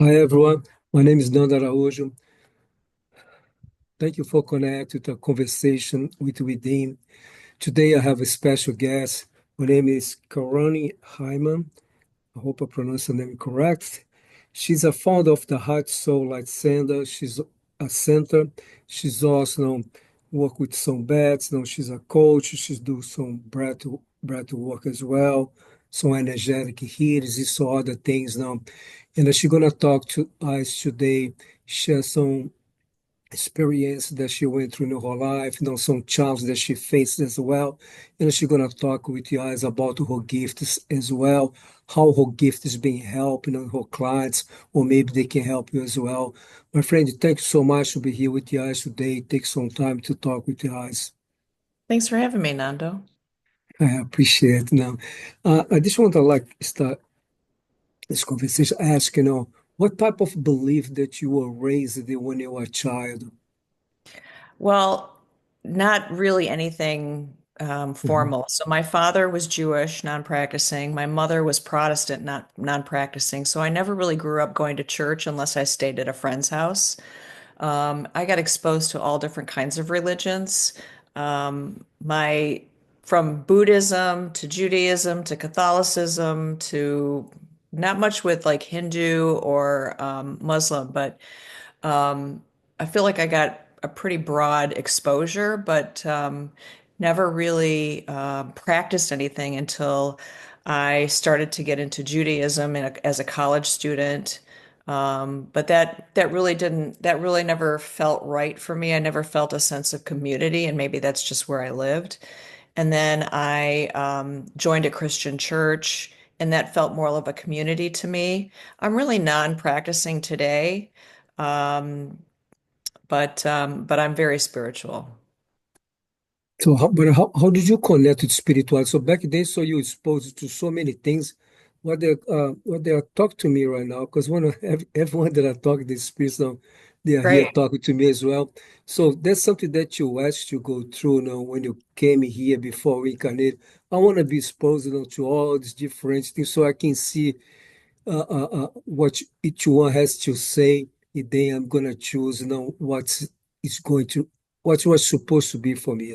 Hi everyone, my name is Nanda Araújo. Thank you for connecting to a conversation with Within. Today I have a special guest. Her name is Carone Hyman. I hope I pronounced her name correct. She's a founder of the Heart Soul Light Center. She's a center. She's also work with some beds. She's a coach. She's do some breath work as well. Some energetic healers and some other things now. And she's gonna talk to us today, share some experience that she went through in her life, some challenges that she faced as well. And she's gonna talk with you guys about her gifts as well, how her gift is being helping her clients, or maybe they can help you as well. My friend, thank you so much to be here with you guys today. Take some time to talk with you guys. Thanks for having me, Nando. I appreciate it. Now, I just want to start this conversation, ask, what type of belief that you were raised in when you were a child? Well, not really anything Mhm. formal. So my father was Jewish, non-practicing. My mother was Protestant, not non-practicing. So I never really grew up going to church unless I stayed at a friend's house. I got exposed to all different kinds of religions. My From Buddhism to Judaism to Catholicism to not much with like Hindu or Muslim, but I feel like I got a pretty broad exposure, but never really practiced anything until I started to get into Judaism as a college student. But that really never felt right for me. I never felt a sense of community, and maybe that's just where I lived. And then I joined a Christian church, and that felt more of a community to me. I'm really non-practicing today. Um, but I'm very spiritual. So, how did you connect with spiritual? So back then, so you exposed to so many things. What they are talking to me right now, because everyone that I talk to, spirits now, they are here Great. talking to me as well. So that's something that you asked to go through now when you came here before we incarnate. I want to be exposed to all these different things so I can see what each one has to say, and then I'm gonna choose, is going to, what was supposed to be for me.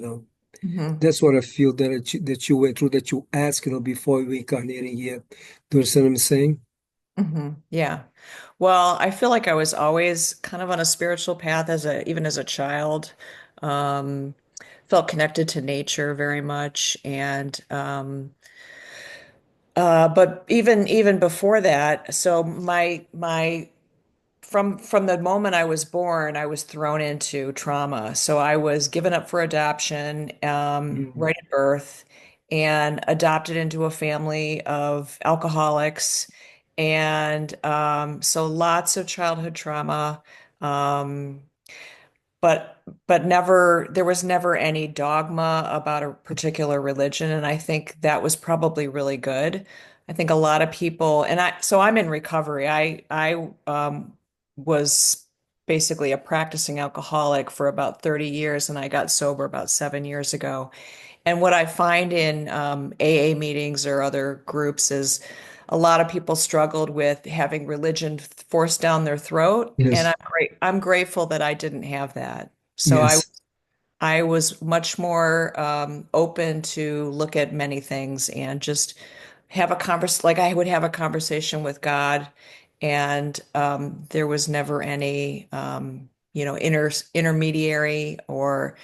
hmm That's what I feel that you went through, that you asked, before you incarnating here. Do you understand what I'm saying? Yeah. Well, I feel like I was always kind of on a spiritual path even as a child. Um, Felt connected to nature very much. And but even before that, so my from the moment I was born, I was thrown into trauma. So I was given up for adoption Mm. right at birth and adopted into a family of alcoholics. And so lots of childhood trauma. Um, but never there was never any dogma about a particular religion, and I think that was probably really good. I think a lot of people, and I'm in recovery. I was basically a practicing alcoholic for about 30 years, and I got sober about 7 years ago. And what I find in AA meetings or other groups is a lot of people struggled with having religion forced down their throat, and Yes, I'm grateful that I didn't have that. So yes. I was much more open to look at many things and just have a like I would have a conversation with God, and there was never any intermediary or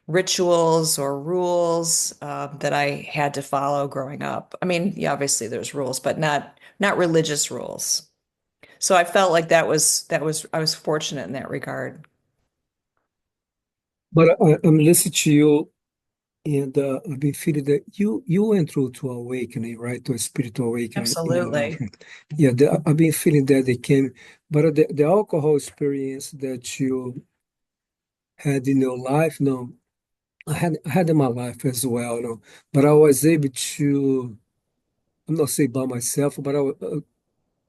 rituals or rules that I had to follow growing up. I mean, yeah, obviously there's rules, but not religious rules. So I felt like that was I was fortunate in that regard. But I'm listening to you, and I've been feeling that you went through to awakening, right? To a spiritual awakening in your life. Absolutely. Yeah, I've been feeling that they came, but the alcohol experience that you had in your life, no, I had in my life as well, no, but I was able to, I'm not saying by myself, but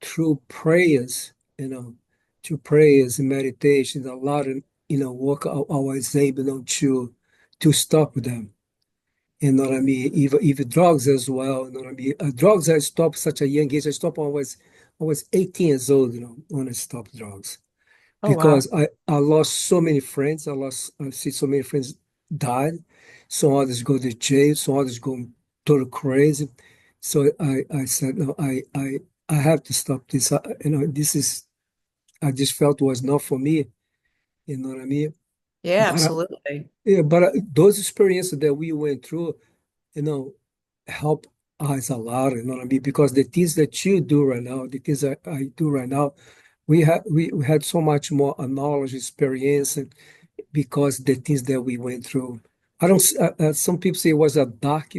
through prayers, through prayers and meditations, a lot of, work, I was able, to stop them. You know what I mean? Even drugs as well. You know what I mean? Drugs I stopped such a young age. I was 18 years old, when I stopped drugs Oh, wow. because I lost so many friends. I see so many friends died. Some others go to jail. Some others go total crazy. So I said no. I have to stop this. This is I just felt was not for me. You know what I mean? Yeah, But absolutely. yeah, but those experiences that we went through, you know, help us a lot. You know what I mean? Because the things that you do right now, the things I do right now, we had so much more knowledge, experience, and because the things that we went through. I don't. Some people say it was a dark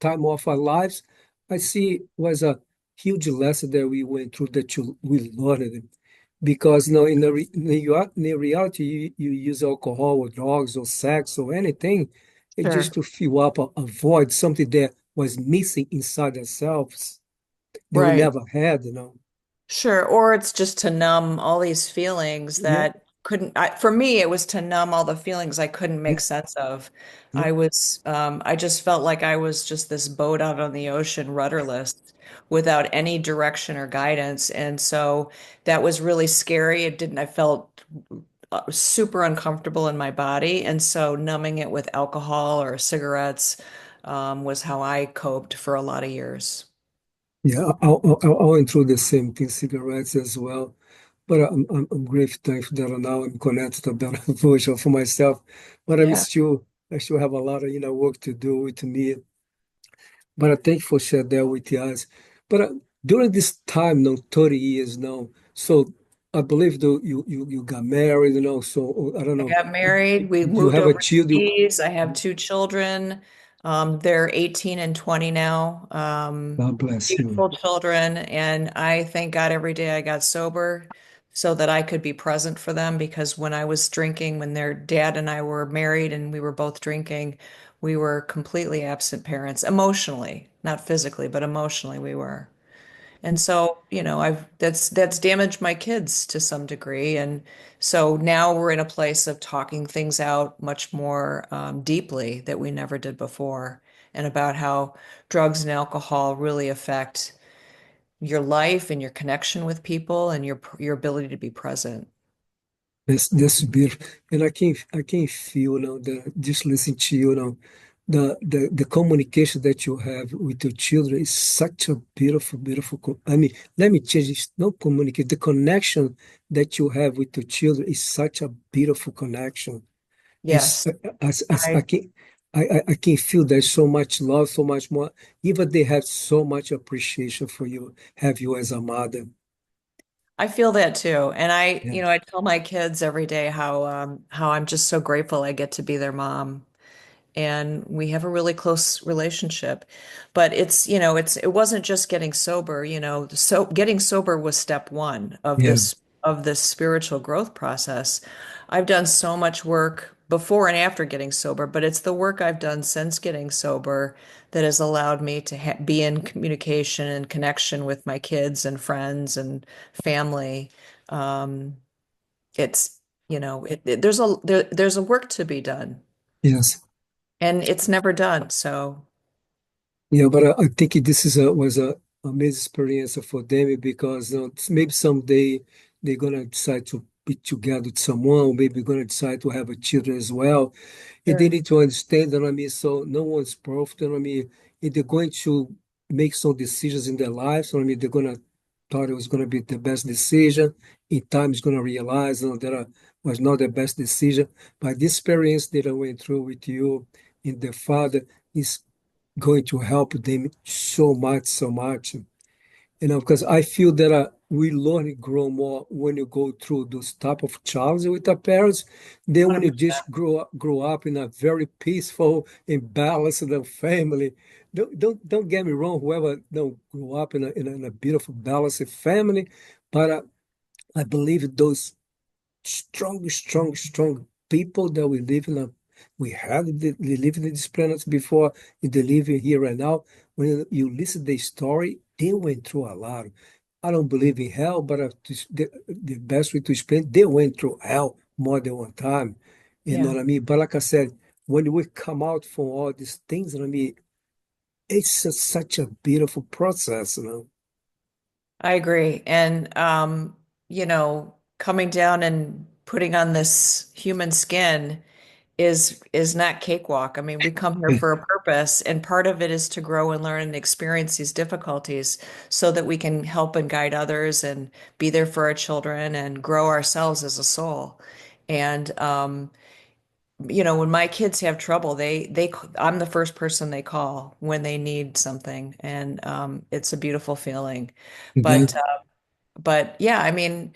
time of our lives. I see it was a huge lesson that we went through that we learned. Because in the reality, you use alcohol or drugs or sex or anything, it just Sure. to fill up a void, something that was missing inside ourselves that we Right. never had. Sure. Or it's just to numb all these feelings Yeah, that for me, it was to numb all the feelings I couldn't yeah, make sense of. yeah. I just felt like I was just this boat out on the ocean, rudderless, without any direction or guidance. And so that was really scary. I felt super uncomfortable in my body. And so numbing it with alcohol or cigarettes, was how I coped for a lot of years. Yeah, I went through the same thing, cigarettes as well. But I'm grateful, thankful that now I'm connected to a better version for myself. But Yeah. I still have a lot of, work to do with me. But I thank you for sharing that with us. But during this time, now, 30 years now, so I believe though you got married, so I don't I know, got married. We you moved have a child, overseas. I have two children. They're 18 and 20 now. God bless you. Beautiful children. And I thank God every day I got sober so that I could be present for them because when I was drinking, when their dad and I were married and we were both drinking, we were completely absent parents, emotionally, not physically, but emotionally we were. And so, I've that's damaged my kids to some degree. And so now we're in a place of talking things out much more deeply that we never did before, and about how drugs and alcohol really affect your life and your connection with people and your ability to be present. That's beautiful, and I can feel now that just listen to the communication that you have with your children is such a beautiful, beautiful. I mean, let me change this. No communicate. The connection that you have with your children is such a beautiful connection. It's Yes, I I can I can feel there's so much love, so much more. Even they have so much appreciation for you, have you as a mother. I feel that too. And Yeah. I tell my kids every day how I'm just so grateful I get to be their mom. And we have a really close relationship. But it wasn't just getting sober, so getting sober was step one Yeah. of this spiritual growth process. I've done so much work before and after getting sober, but it's the work I've done since getting sober that has allowed me to be in communication and connection with my kids and friends and family. Um, it's, there's a work to be done. Yes. And it's never done. So, Yeah, but I think this was a amazing experience for them because maybe someday they're gonna decide to be together with someone, or maybe gonna decide to have a children as well. And they sure. need to understand that so no one's perfect. If they're going to make some decisions in their lives, they're gonna thought it was gonna be the best decision. In time, is gonna realize that was not the best decision. But this experience that I went through with you and the father is going to help them so much, so much. Because I feel that we learn and grow more when you go through those type of challenges with our parents than when you 100%. just grow up in a very peaceful and balanced family. Don't get me wrong, whoever don't grow up in a beautiful, balanced family, but I believe those strong, strong, strong people that we have they live in this planet before, and they live here right now. When you listen to the story, they went through a lot. I don't believe in hell, but the best way to explain, they went through hell more than one time. You know Yeah. what I mean? But like I said, when we come out from all these things, it's just such a beautiful process. I agree. And coming down and putting on this human skin is not cakewalk. I mean, we come here for a purpose, and part of it is to grow and learn and experience these difficulties so that we can help and guide others and be there for our children and grow ourselves as a soul. And when my kids have trouble, I'm the first person they call when they need something, and it's a beautiful feeling. Yeah, But but yeah, I mean,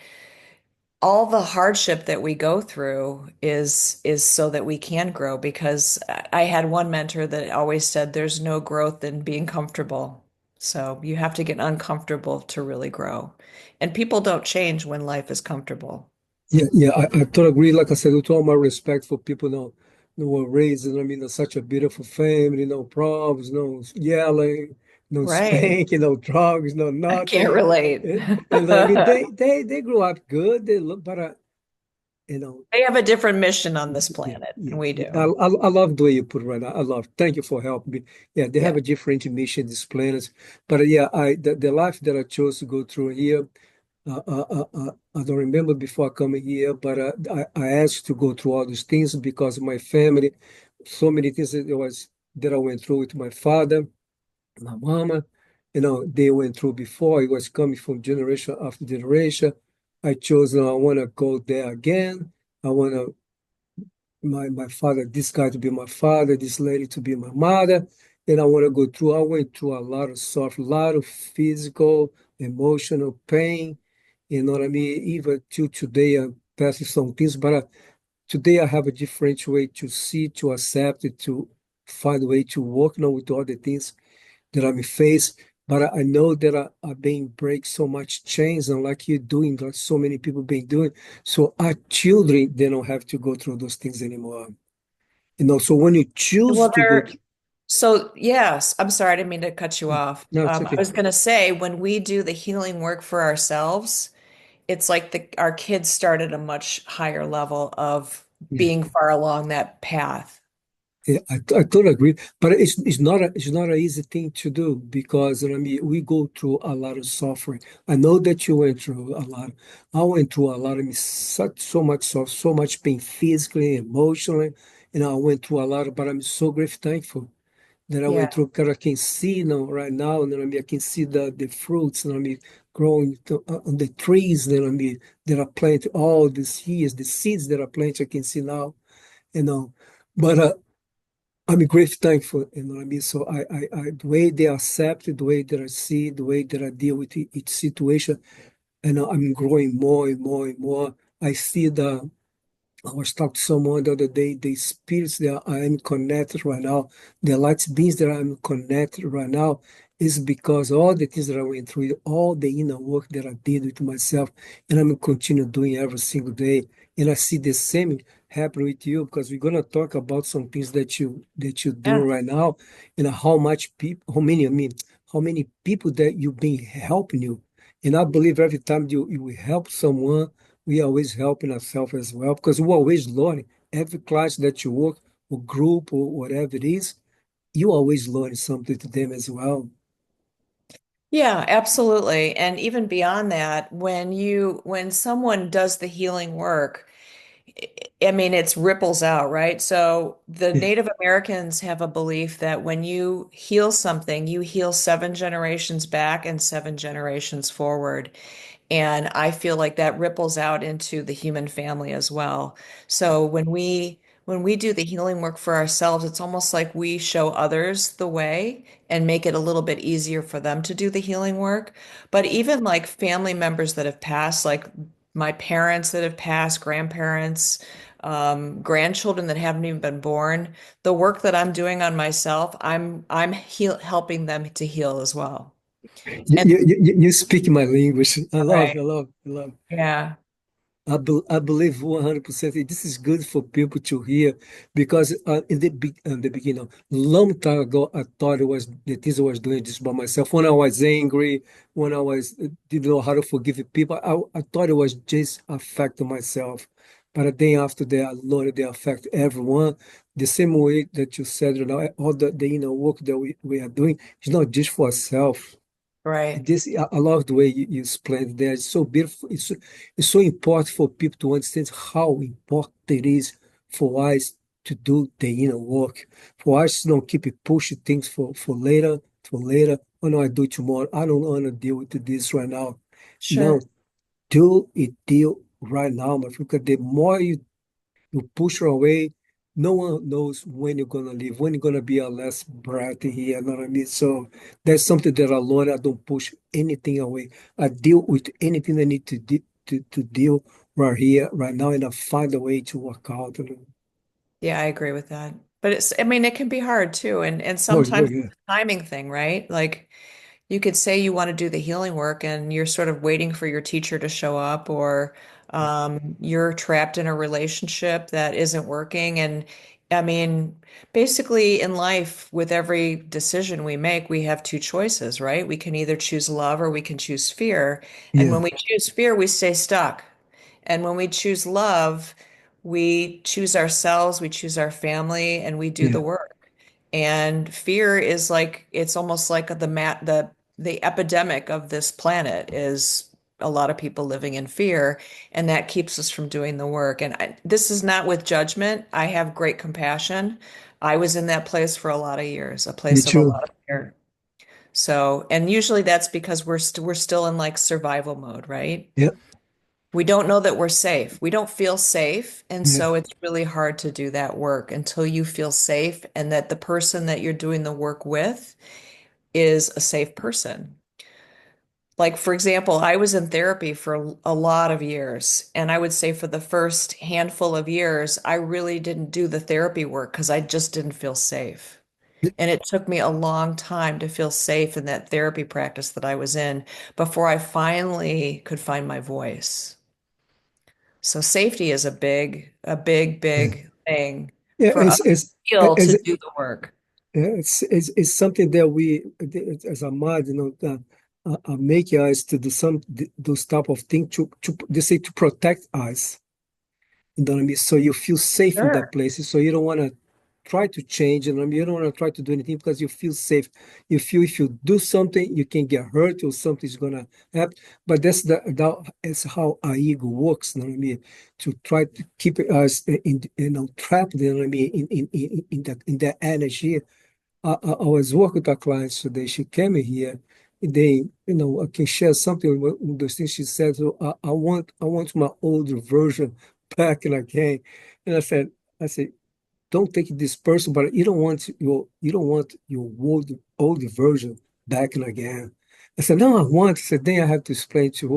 all the hardship that we go through is so that we can grow because I had one mentor that always said there's no growth in being comfortable. So you have to get uncomfortable to really grow. And people don't change when life is comfortable. yeah, I totally agree. Like I said, with all my respect for people, who were raised, in such a beautiful family, no problems, no yelling, no Right. spanking, no drugs, no I can't nothing. relate. They grew up good. They look, but you know, They have a different mission on this yeah, planet yeah, than we yeah. I, do. I, I love the way you put it right now. I love. Thank you for helping me. Yeah, they have Yeah. a different mission, these planets. But yeah, the life that I chose to go through here. I don't remember before coming here, but I asked to go through all these things because of my family, so many things that I went through with my father, my mama, they went through before. It was coming from generation after generation. I chose, I want to go there again. I want to my father, this guy to be my father, this lady to be my mother. And I want to go through, I went through a lot of stuff, a lot of physical, emotional pain. You know what I mean? Even till today, I'm passing some things, but today I have a different way to see, to accept it, to find a way to work now with all the things that I'm faced. But I know that I've been break so much chains, and like you're doing, like so many people been doing. So our children, they don't have to go through those things anymore. So when you choose Well, to go, so yes, I'm sorry, I didn't mean to cut you off. no, it's I okay. was going to say when we do the healing work for ourselves, it's like our kids start at a much higher level of Yeah. being far along that path. Yeah, I totally agree, but it's not an easy thing to do because we go through a lot of suffering. I know that you went through a lot. I went through a lot. So much suffering, so much pain, physically, emotionally. I went through a lot, but I'm so grateful, thankful that I Yeah. went through. Because I can see now, right now, I can see the fruits, growing on the trees. That are planted all these years, the seeds that are planted. I can see now, you know, but. I'm grateful, thankful, you know what I mean? So the way they accept it, the way that I see, the way that I deal with each situation, and I'm growing more and more and more. I see I was talking to someone the other day, the spirits that I am connected right now, the light beings that I'm connected right now, is because all the things that I went through, all the inner work that I did with myself, and I'm continue doing every single day. And I see the same happen with you because we're gonna talk about some things that you do Yeah. right now, and how much people, how many people that you've been helping you. And I believe every time you help someone we always helping ourselves as well because we're always learning. Every class that you work or group or whatever it is, you always learn something to them as well. Yeah, absolutely. And even beyond that, when someone does the healing work, I mean, it's ripples out, right? So the Yeah. Native Americans have a belief that when you heal something, you heal 7 generations back and 7 generations forward. And I feel like that ripples out into the human family as well. So when we do the healing work for ourselves, it's almost like we show others the way and make it a little bit easier for them to do the healing work. But even like family members that have passed, like my parents that have passed, grandparents, grandchildren that haven't even been born, the work that I'm doing on myself, I'm helping them to heal as well. You, And you, you speak my language. I love, right. I love, I love. Yeah. I believe 100% this is good for people to hear because in the beginning, long time ago, I thought it was the things I was doing just by myself. When I was angry, when I was didn't know how to forgive people, I thought it was just affecting myself. But then after that, I learned they affect everyone. The same way that you said, all the inner work that we are doing is not just for ourselves. Right. I love the way you explained that. It's so beautiful. It's so important for people to understand how important it is for us to do the inner work. For us to not keep it pushing things for later. Oh no, I do it tomorrow. I don't want to deal with this right now. Sure. No, do it deal right now, my friend. Because the more you push her away. No one knows when you're gonna leave, when you're gonna be our last breath here. You know what I mean? So that's something that I learned. I don't push anything away. I deal with anything I need to deal right here, right now, and I find a way to work out. Yeah, I agree with that. But I mean, it can be hard too. And Oh, sometimes it's yeah, a timing thing, right? Like you could say you want to do the healing work and you're sort of waiting for your teacher to show up, or you're trapped in a relationship that isn't working. And I mean, basically in life, with every decision we make, we have two choices, right? We can either choose love or we can choose fear. And yeah, when we choose fear, we stay stuck. And when we choose love, we choose ourselves, we choose our family, and we do yeah, the work. And fear is like it's almost like the epidemic of this planet is a lot of people living in fear, and that keeps us from doing the work. And this is not with judgment. I have great compassion. I was in that place for a lot of years, a me place of a too. lot of fear. So, and usually that's because we're still in like survival mode, right? Yeah, We don't know that we're safe. We don't feel safe. And yeah, so it's really hard to do that work until you feel safe and that the person that you're doing the work with is a safe person. Like, for example, I was in therapy for a lot of years. And I would say for the first handful of years, I really didn't do the therapy work because I just didn't feel safe. And it took me a long time to feel safe in that therapy practice that I was in before I finally could find my voice. So safety is yeah. big thing Yeah, for us to feel to as do the work. yeah, it's something that we, as a mind, make us to do those type of things to they say to protect us. You know what I mean? So you feel safe in that Sure. place. So you don't want to try to change. You know what I mean? You don't want to try to do anything because you feel safe. You feel if you do something, you can get hurt or something's gonna happen. But that's how our ego works. You know what I mean? To try to keep us trapped. You know what I mean? In that energy. I was working with a client today. She came in here. I can share something. One of those things she said. So I want my older version back and again. And I said, don't take this person, but you don't want your old version back and again. I said, no, I want. I said, then I have to explain to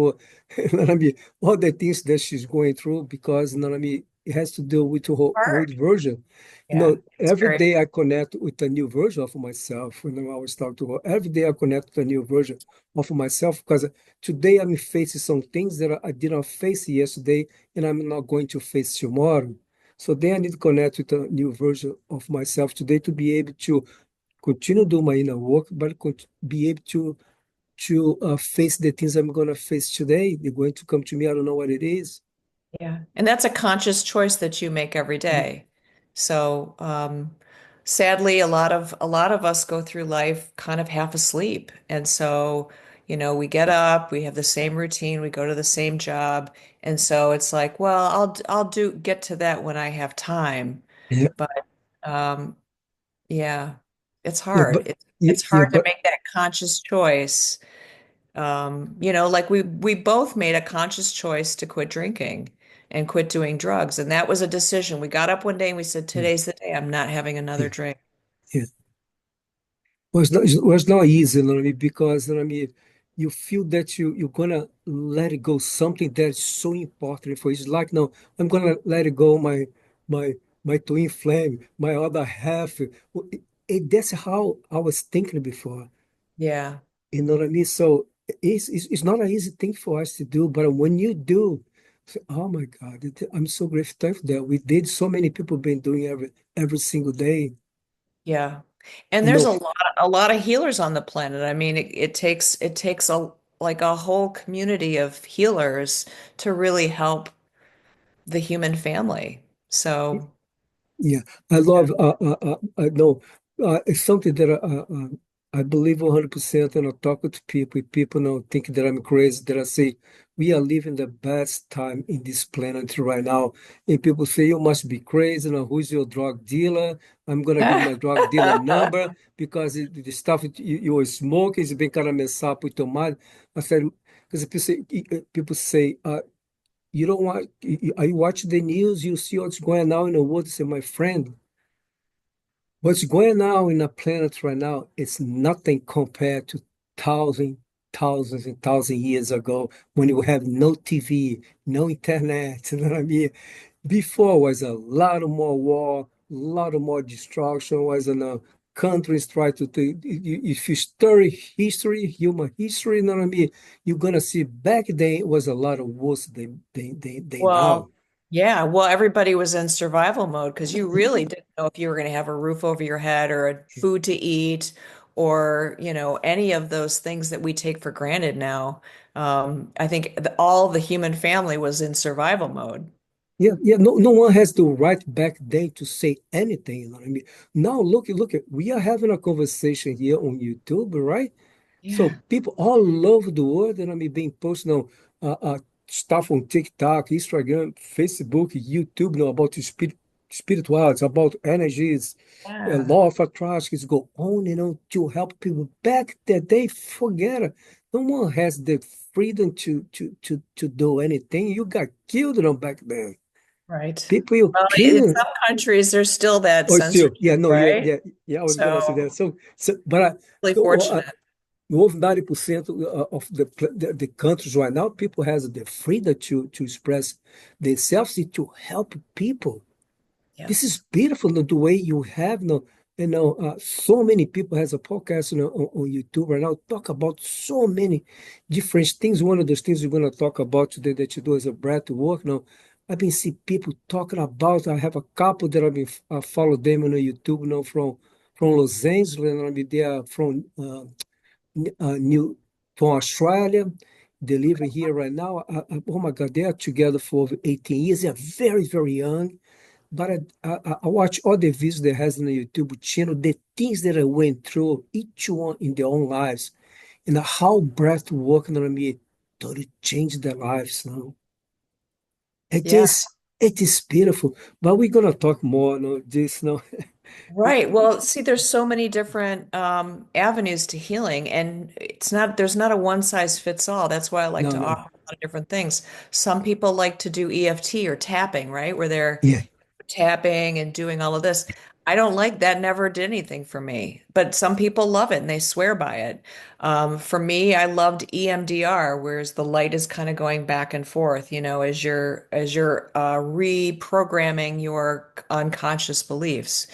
her, you know what I mean, all the things that she's going through because, you know what I mean, it has to do with her old Hard. version. Yeah, it's Every very day I connect with a new version of myself. When I always talk to her, every day I connect with a new version of myself because today I'm facing some things that I did not face yesterday, and I'm not going to face tomorrow. So then I need to connect with a new version of myself today to be able to continue do my inner work, but be able to face the things I'm gonna face today. They're going to come to me. I don't know what it is. yeah. And that's a conscious choice that you make every Yeah, day. So, sadly, a lot of us go through life kind of half asleep. And so, we get up, we have the same routine, we go to the same job. And so it's like, well, I'll get to that when I have time. yeah, But um, yeah, it's yeah, hard. but yeah, It's yeah, hard to but make that conscious choice. Like we both made a conscious choice to quit drinking and quit doing drugs, and that was a decision. We got up one day and we said, yeah, "Today's the day. I'm not having another yeah, drink." yeah. It was not easy, you know what I mean? Because you know what I mean, you feel that you're gonna let it go something that's so important for you. It's like no, I'm gonna let it go my my twin flame, my other half. That's how I was thinking before. Yeah, You know what I mean? So it's not an easy thing for us to do, but when you do, say, oh my God, I'm so grateful that we did. So many people been doing every single day. yeah. And You there's know, a lot of healers on the planet. I mean, it takes a like a whole community of healers to really help the human family. So, Yeah, I yeah. love. I know it's something that I believe 100%. And I talk with people. People now think that I'm crazy. That I say we are living the best time in this planet right now. And people say you must be crazy. Now, who's your drug dealer? I'm gonna give my drug dealer number because the stuff you are smoking is been kind of mess up with your mind. I said because people say. You don't want, are you watching the news? You see what's going on in the world. Say, my friend, what's going on in the planet right now, it's nothing compared to thousands, thousands and thousands years ago when you have no TV, no internet. You know what I mean? Before was a lot of more war, a lot of more destruction. Was in countries try to if you study history, human history, you know what I mean? You're gonna see back then it was a lot of worse than now. Well, yeah, well, everybody was in survival mode because you really didn't know if you were going to have a roof over your head or a food to eat or, any of those things that we take for granted now. I think all the human family was in survival mode. Yeah, yeah. No one has the right back then to say anything. You know what I mean? Now look at we are having a conversation here on YouTube, right? So Yeah. people all over the world, and I mean, being posting on stuff on TikTok, Instagram, Facebook, YouTube, about the spirituality, about energies, Yeah. law of attraction, go on and on to help people. Back that they forget it. No one has the freedom to do anything. You got killed back then. Right. People you Well, in killing. some countries, there's still that Oh, still, censorship, yeah, no, right? yeah. I was gonna say that. So, But really so fortunate. over 90% of the countries right now, people has the freedom to express themselves and to help people. Yeah. This is beautiful, the way you have, so many people has a podcast, on YouTube right now, talk about so many different things. One of those things we're going to talk about today that you do as a breath work. Now, I've been seeing people talking about, I have a couple that I've been follow them on YouTube, from Los Angeles, and I mean, they are new from Australia. They live here right now. Oh my God, they are together for over 18 years. They are very, very young. But I watch all the videos that has on the YouTube channel, the things that I went through, each one in their own lives, and how breath working on me totally changed their lives. It Yeah. is it is beautiful. But we're gonna talk more, this, Right. Well, see, there's so many different avenues to healing, and there's not a one size fits all. That's why I like no, to no, offer a lot of different things. Some people like to do EFT or tapping, right? Where they're yeah, tapping and doing all of this. I don't like that, never did anything for me. But some people love it and they swear by it. For me, I loved EMDR, whereas the light is kind of going back and forth, as you're reprogramming your unconscious beliefs.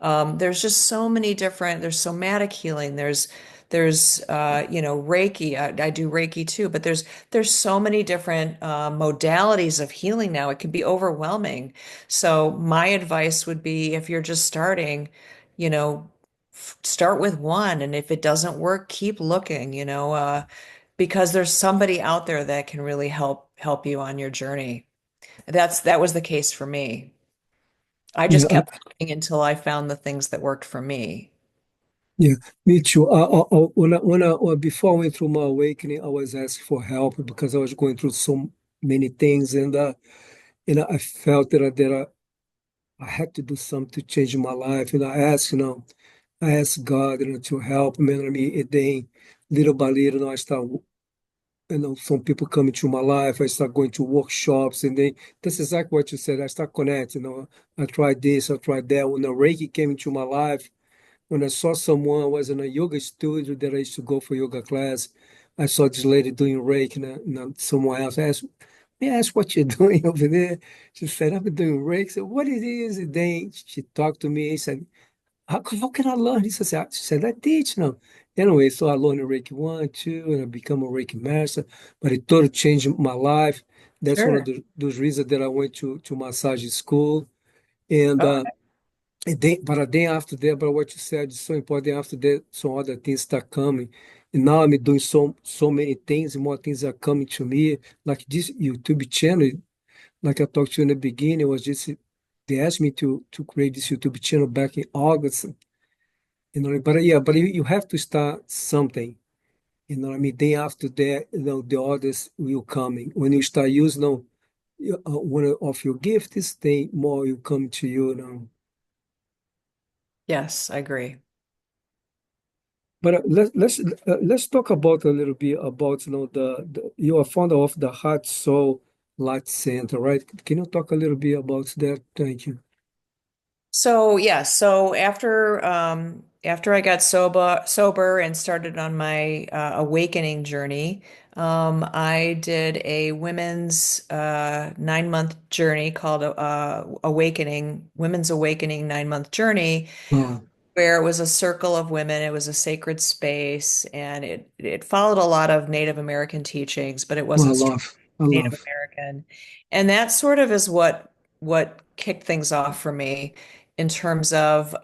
There's just so many different, there's somatic healing, there's Reiki. I do Reiki too, but there's so many different modalities of healing now. It can be overwhelming. So my advice would be if you're just starting, you know, start with one, and if it doesn't work, keep looking, because there's somebody out there that can really help you on your journey. That was the case for me. I yeah, just kept looking until I found the things that worked for me. yeah. Me too. Before I went through my awakening, I was asking for help because I was going through so many things, and I felt I had to do something to change my life. And I asked God, to help me. I mean, and then little by little, I start, some people come into my life. I start going to workshops, and then that's exactly what you said. I start connecting. I tried this, I tried that. When the Reiki came into my life, when I saw someone, I was in a yoga studio that I used to go for yoga class. I saw this lady doing Reiki, someone else asked, may I ask what you're doing over there? She said, I've been doing Reiki. I said, what it is? And then she talked to me. He said, how can I learn? She said, I teach now. Anyway, so I learned Reiki 1, 2, and I become a Reiki master. But it totally changed my life. That's one of Sure. those reasons that I went to massage school. And, Oh, but then after that, but what you said is so important. After that, some other things start coming. And now I'm doing so many things, and more things are coming to me. Like this YouTube channel. like I talked to you in the beginning, it was just they asked me to create this YouTube channel back in August, but yeah, but you have to start something. You know what I mean? Then after that, the orders will coming. When you start using one of your gifts, then more will come to you. Yes, I agree. But let's talk about a little bit about the you are founder of the Heart Soul Light Center, right? Can you talk a little bit about that? Thank you. So yeah, so after I got sober and started on my awakening journey, I did a women's 9-month journey called Women's Awakening 9-month journey, Oh, where it was a circle of women. It was a sacred space, and it followed a lot of Native American teachings, but it oh, I wasn't strictly love, I Native love. American. And that sort of is what kicked things off for me in terms of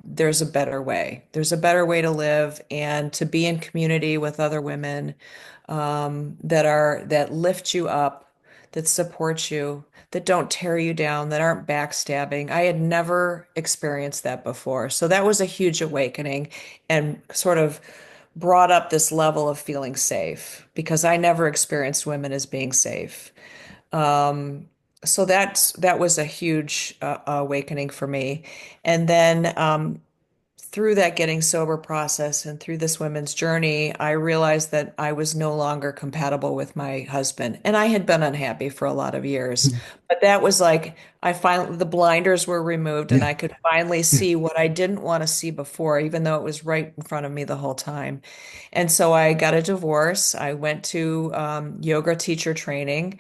there's a better way. There's a better way to live and to be in community with other women that lift you up, that support you, that don't tear you down, that aren't backstabbing. I had never experienced that before. So that was a huge awakening and sort of brought up this level of feeling safe because I never experienced women as being safe. Um, so that was a huge awakening for me. And then through that getting sober process and through this women's journey, I realized that I was no longer compatible with my husband. And I had been unhappy for a lot of years. Mm. But that was like, I finally, the blinders were removed and Yeah, I could finally yeah, see what I didn't want to see before, even though it was right in front of me the whole time. And so I got a divorce. I went to yoga teacher training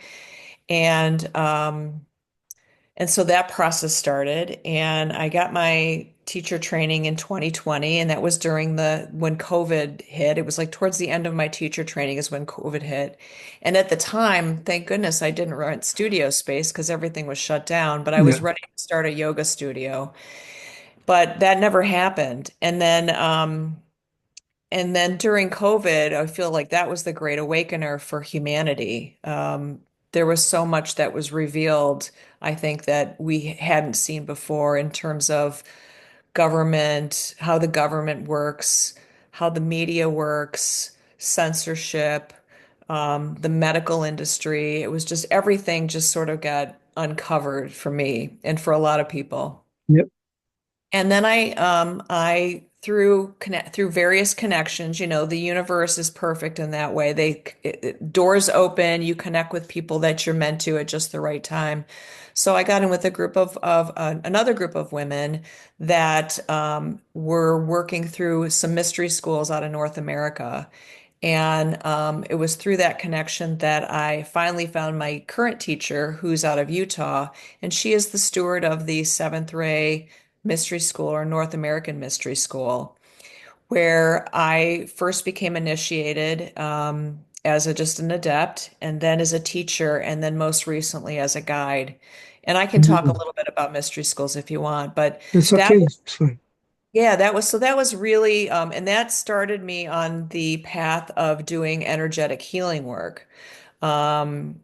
and, and so that process started, and I got my teacher training in 2020, and that was during the when COVID hit. It was like towards the end of my teacher training is when COVID hit. And at the time, thank goodness I didn't rent studio space because everything was shut down, but I was yeah, ready to start a yoga studio. But that never happened. And then during COVID, I feel like that was the great awakener for humanity. There was so much that was revealed, I think, that we hadn't seen before in terms of government, how the government works, how the media works, censorship, the medical industry. It was just everything just sort of got uncovered for me and for a lot of people. yep, And then I through various connections, the universe is perfect in that way. Doors open, you connect with people that you're meant to at just the right time. So I got in with a group of another group of women that were working through some mystery schools out of North America. And it was through that connection that I finally found my current teacher, who's out of Utah, and she is the steward of the Seventh Ray Mystery School or North American Mystery School, where I first became initiated as just an adept, and then as a teacher, and then most recently as a guide. And I can talk a mm, little bit about mystery schools if you want, but it's that okay. It's fine. yeah, that was really, and that started me on the path of doing energetic healing work. Um,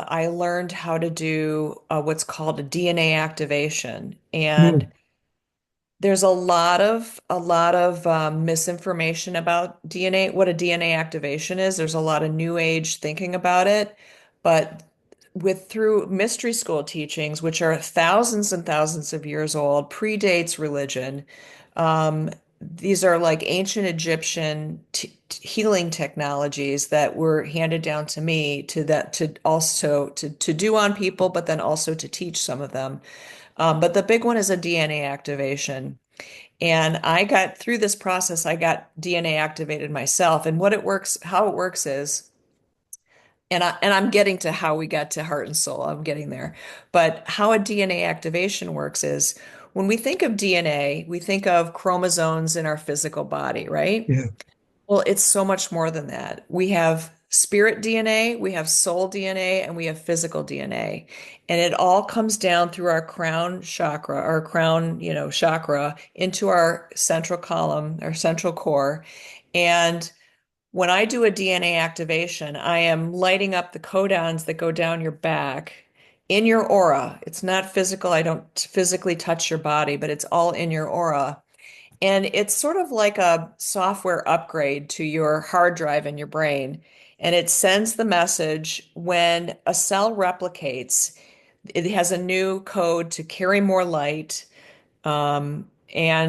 I learned how to do what's called a DNA activation, and Mm, there's a lot of misinformation about DNA, what a DNA activation is. There's a lot of new age thinking about it, but with through mystery school teachings, which are thousands and thousands of years old, predates religion. These are like ancient Egyptian healing technologies that were handed down to me to also to do on people, but then also to teach some of them. But the big one is a DNA activation. And I got through this process, I got DNA activated myself. And how it works is, and I'm getting to how we got to heart and soul. I'm getting there. But how a DNA activation works is when we think of DNA, we think of chromosomes in our physical body, right? yeah, Well, it's so much more than that. We have spirit DNA, we have soul DNA, and we have physical DNA. And it all comes down through our crown chakra, our crown, chakra into our central column, our central core. And when I do a DNA activation, I am lighting up the codons that go down your back in your aura. It's not physical. I don't physically touch your body, but it's all in your aura. And it's sort of like a software upgrade to your hard drive in your brain. And it sends the message when a cell replicates, it has a new code to carry more light, and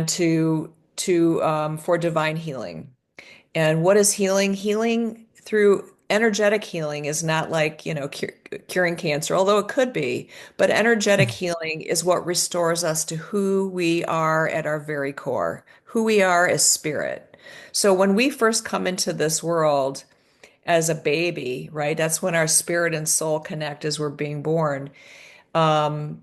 to for divine healing. And what is healing? Healing through energetic healing is not like, curing cancer, although it could be. But energetic healing is what restores us to who we are at our very core, who we are as spirit. So when we first come into this world as a baby, right? That's when our spirit and soul connect as we're being born. Um,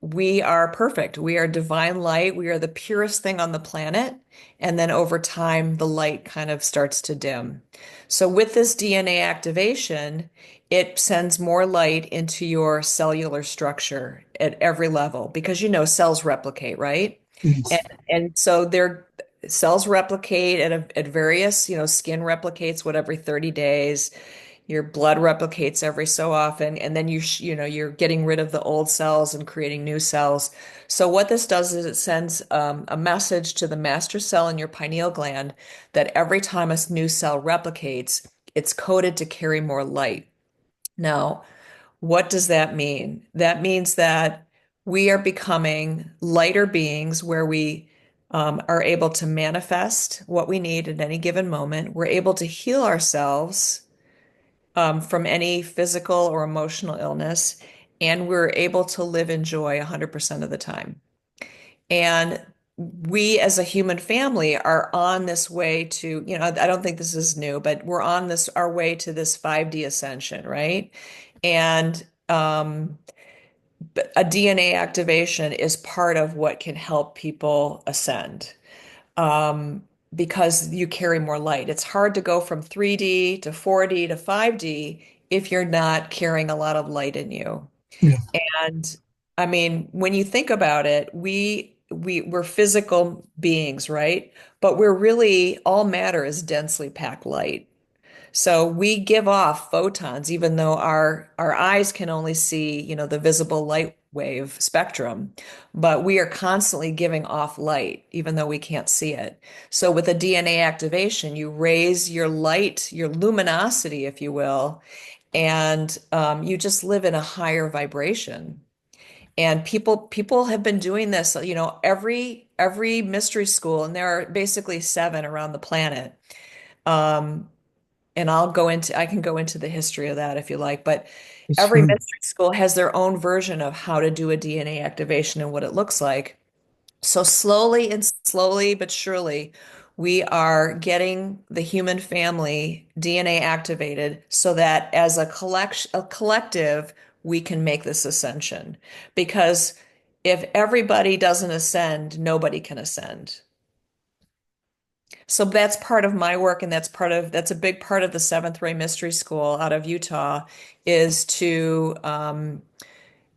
we are perfect. We are divine light. We are the purest thing on the planet. And then over time, the light kind of starts to dim. So with this DNA activation, it sends more light into your cellular structure at every level because cells replicate, right? And, Yes. and so their cells replicate at various, skin replicates what every 30 days. Your blood replicates every so often, and then you're getting rid of the old cells and creating new cells. So what this does is it sends a message to the master cell in your pineal gland that every time a new cell replicates, it's coded to carry more light. Now, what does that mean? That means that we are becoming lighter beings where we are able to manifest what we need at any given moment. We're able to heal ourselves from any physical or emotional illness, and we're able to live in joy 100% of the time. And we as a human family are on this way to, I don't think this is new, but we're on this our way to this 5D ascension, right? And a DNA activation is part of what can help people ascend. Um, because you carry more light. It's hard to go from 3D to 4D to 5D if you're not carrying a lot of light in you. Yeah. And I mean, when you think about it, we're physical beings, right? But we're really all matter is densely packed light. So we give off photons, even though our eyes can only see, the visible light wave spectrum, but we are constantly giving off light, even though we can't see it. So with a DNA activation, you raise your light, your luminosity, if you will, and you just live in a higher vibration. And people have been doing this, every mystery school, and there are basically seven around the planet. Um, and I can go into the history of that if you like, but It's every fun. mystery school has their own version of how to do a DNA activation and what it looks like. So slowly but surely, we are getting the human family DNA activated so that as a collective, we can make this ascension. Because if everybody doesn't ascend, nobody can ascend. So that's part of my work, and that's a big part of the Seventh Ray Mystery School out of Utah, is to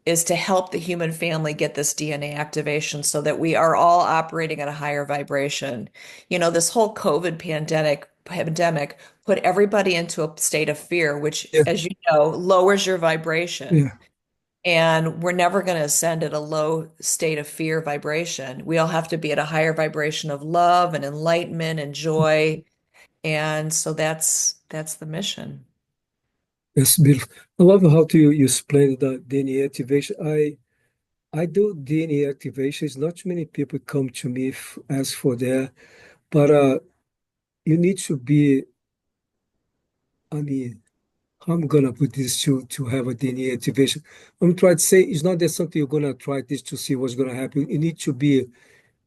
help the human family get this DNA activation so that we are all operating at a higher vibration. This whole COVID pandemic put everybody into a state of fear, which, Yeah. as you know, lowers your vibration. Yeah. And we're never going to ascend at a low state of fear vibration. We all have to be at a higher vibration of love and enlightenment and joy. And so that's the mission. That's beautiful. I love how you explain the DNA activation. I do DNA activations. Not too many people come to me ask for that, but you need to be. I mean, how I'm gonna put this to have a DNA activation. I'm trying to say it's not that something you're gonna try this to see what's gonna happen. You need to be.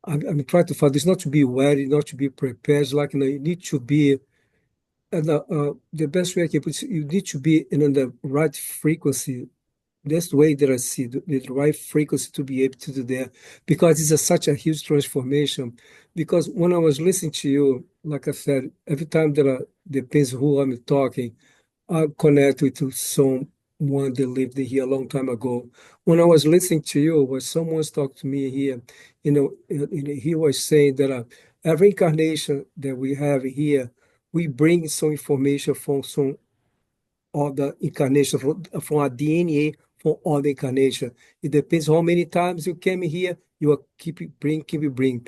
I'm trying to find this not to be ready, not to be prepared. Like you need to be. And the best way I can put it, you need to be in the right frequency. That's the way that I see the right frequency to be able to do that because such a huge transformation. Because when I was listening to you, like I said, every time that depends who I'm talking, I connect with someone that lived here a long time ago. When I was listening to you, when someone's talked to me here, he was saying that every incarnation that we have here we bring some information from some other incarnation, from a DNA from other incarnation. It depends how many times you came here, you are keep bring.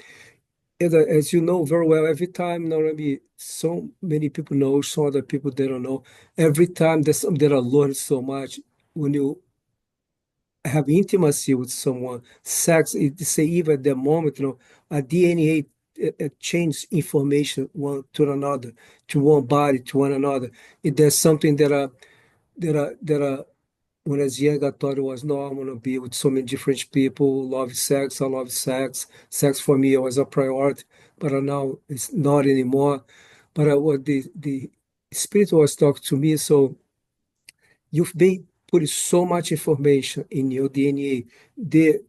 As you know very well, every time not only so many people know, some other people they don't know. Every time there's something that I learn so much when you have intimacy with someone, sex, it say even at the moment, a DNA changes information one to another, to one body, to one another. There's something that when I was young, I thought it was normal to be with so many different people, love sex, I love sex. Sex for me was a priority, but now it's not anymore. But what the spirit was talking to me, so you've been putting so much information in your DNA. The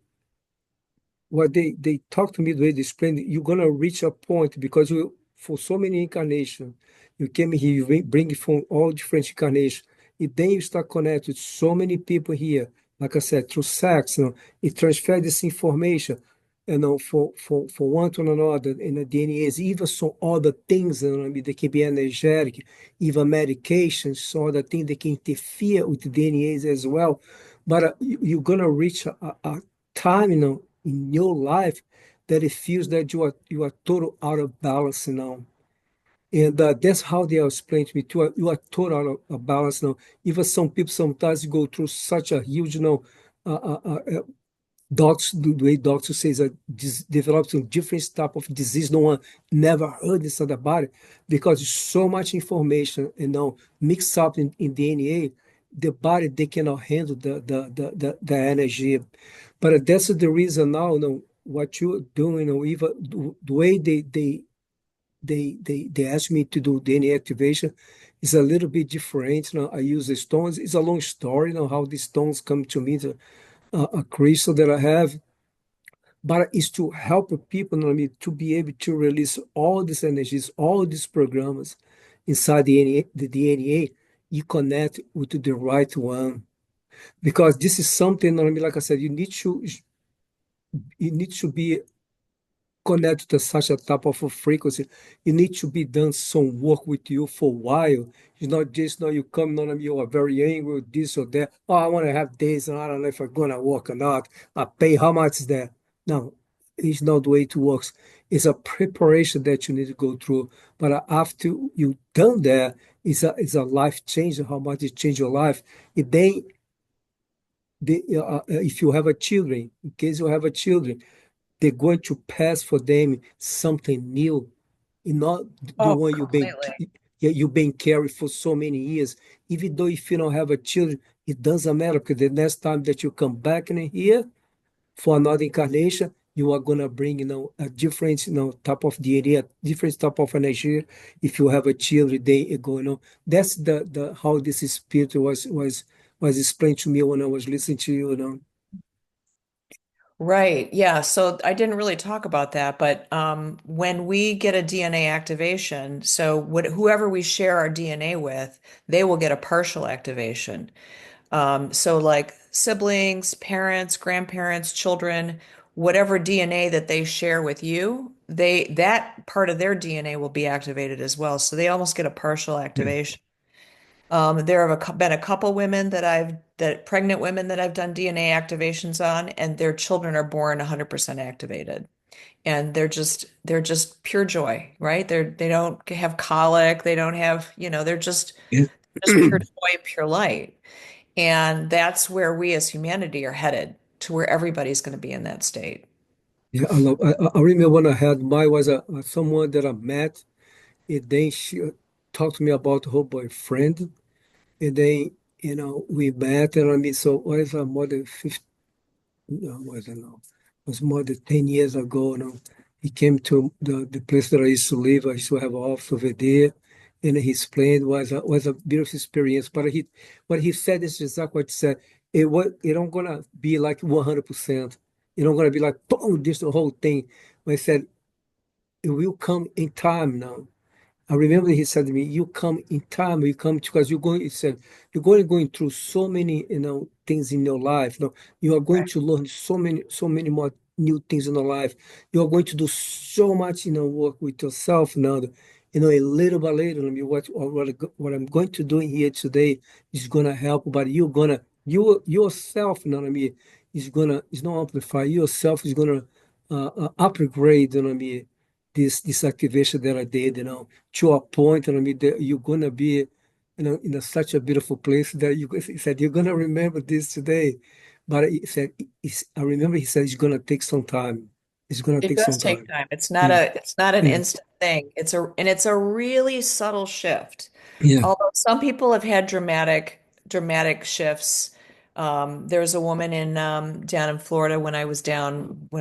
what they talk to me the way they explain it, you're gonna reach a point because you for so many incarnations, you came here, you bring from all different incarnations, and then you start connecting with so many people here. Like I said, through sex, it transfers this information, for one to another in the DNAs, even some other things, I mean, they can be energetic, even medications, some other things that can interfere with the DNAs as well. But you're gonna reach a time, in your life that it feels that you are total out of balance now. And that's how they are explaining to me too. You are total out of balance now. Even some people sometimes go through such a huge, uh, uh, uh, doctors, the way doctors says that develop some different type of disease no one never heard this other body because so much information mixed up in DNA, the body they cannot handle the energy. But that's the reason now, what you're doing, even the way they ask me to do DNA activation is a little bit different. I use the stones. It's a long story, how these stones come to me, a crystal that I have, but it's to help people, to be able to release all these energies, all these programs inside the DNA. You connect with the right one because this is something. Like I said, you need to be connected to such a type of a frequency. You need to be done some work with you for a while. It's not just now you come on you are very angry with this or that. Oh, I want to have this and I don't know if I'm gonna work or not. I pay how much is that? No, it's not the way it works. It's a preparation that you need to go through. But after you done that, it's a life change. How much it change your life? Then if you have a children, in case you have a children, they're going to pass for them something new, and not the Oh, one completely. you've been carried for so many years. Even though if you don't have a children, it doesn't matter because the next time that you come back in here for another incarnation, you are gonna bring a different type of DNA, a different type of energy. If you have a children, they go. That's the how this spirit was explained to me when I was listening to you. Right. Yeah. So I didn't really talk about that, but when we get a DNA activation, so whoever we share our DNA with, they will get a partial activation. So like siblings, parents, grandparents, children, whatever DNA that they share with you, that part of their DNA will be activated as well. So they almost get a partial activation. There have been a couple women that pregnant women that I've done DNA activations on, and their children are born 100% activated. And they're just pure joy, right? They don't have colic, they don't have, they're Yeah. just pure joy, pure light. And that's where we as humanity are headed, to where everybody's going to be in that state. Yeah, I love. I remember when I had my was someone that I met, and then she talked to me about her boyfriend, and then we met, and so was more than 50, no, wasn't no, it was more than 10 years ago. He came to the place that I used to live. I used to have an office over there, and he explained was a beautiful experience. But what he said is exactly what he said. It don't gonna be like 100%. It don't gonna be like boom, this the whole thing. But he said it will come in time now. I remember he said to me, "You come in time. You come because you're going." He said, "You're going through so many, things in your life. You are going Right. to learn so many more new things in your life. You are going to do so much, work with yourself now, a little by little, what I'm going to do here today is gonna help, but yourself, is gonna amplify yourself, is gonna upgrade, this activation that I did, to a point, that you're gonna be, in such a beautiful place that he said you're gonna remember this today, but he said, I remember he said it's gonna take some time. It's gonna It take does some take time. time. Yeah, It's not an yeah, instant thing. It's a really subtle shift. yeah. Although some people have had dramatic shifts. There's a woman in down in Florida when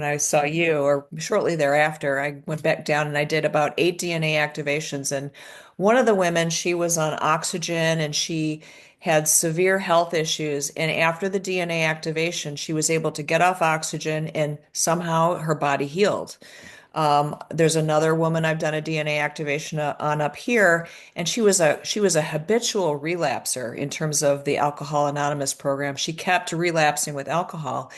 I saw you, or shortly thereafter. I went back down and I did about 8 DNA activations. And one of the women, she was on oxygen and she had severe health issues. And after the DNA activation, she was able to get off oxygen and somehow her body healed. There's another woman I've done a DNA activation on up here, and she was a habitual relapser in terms of the Alcohol Anonymous program. She kept relapsing with alcohol,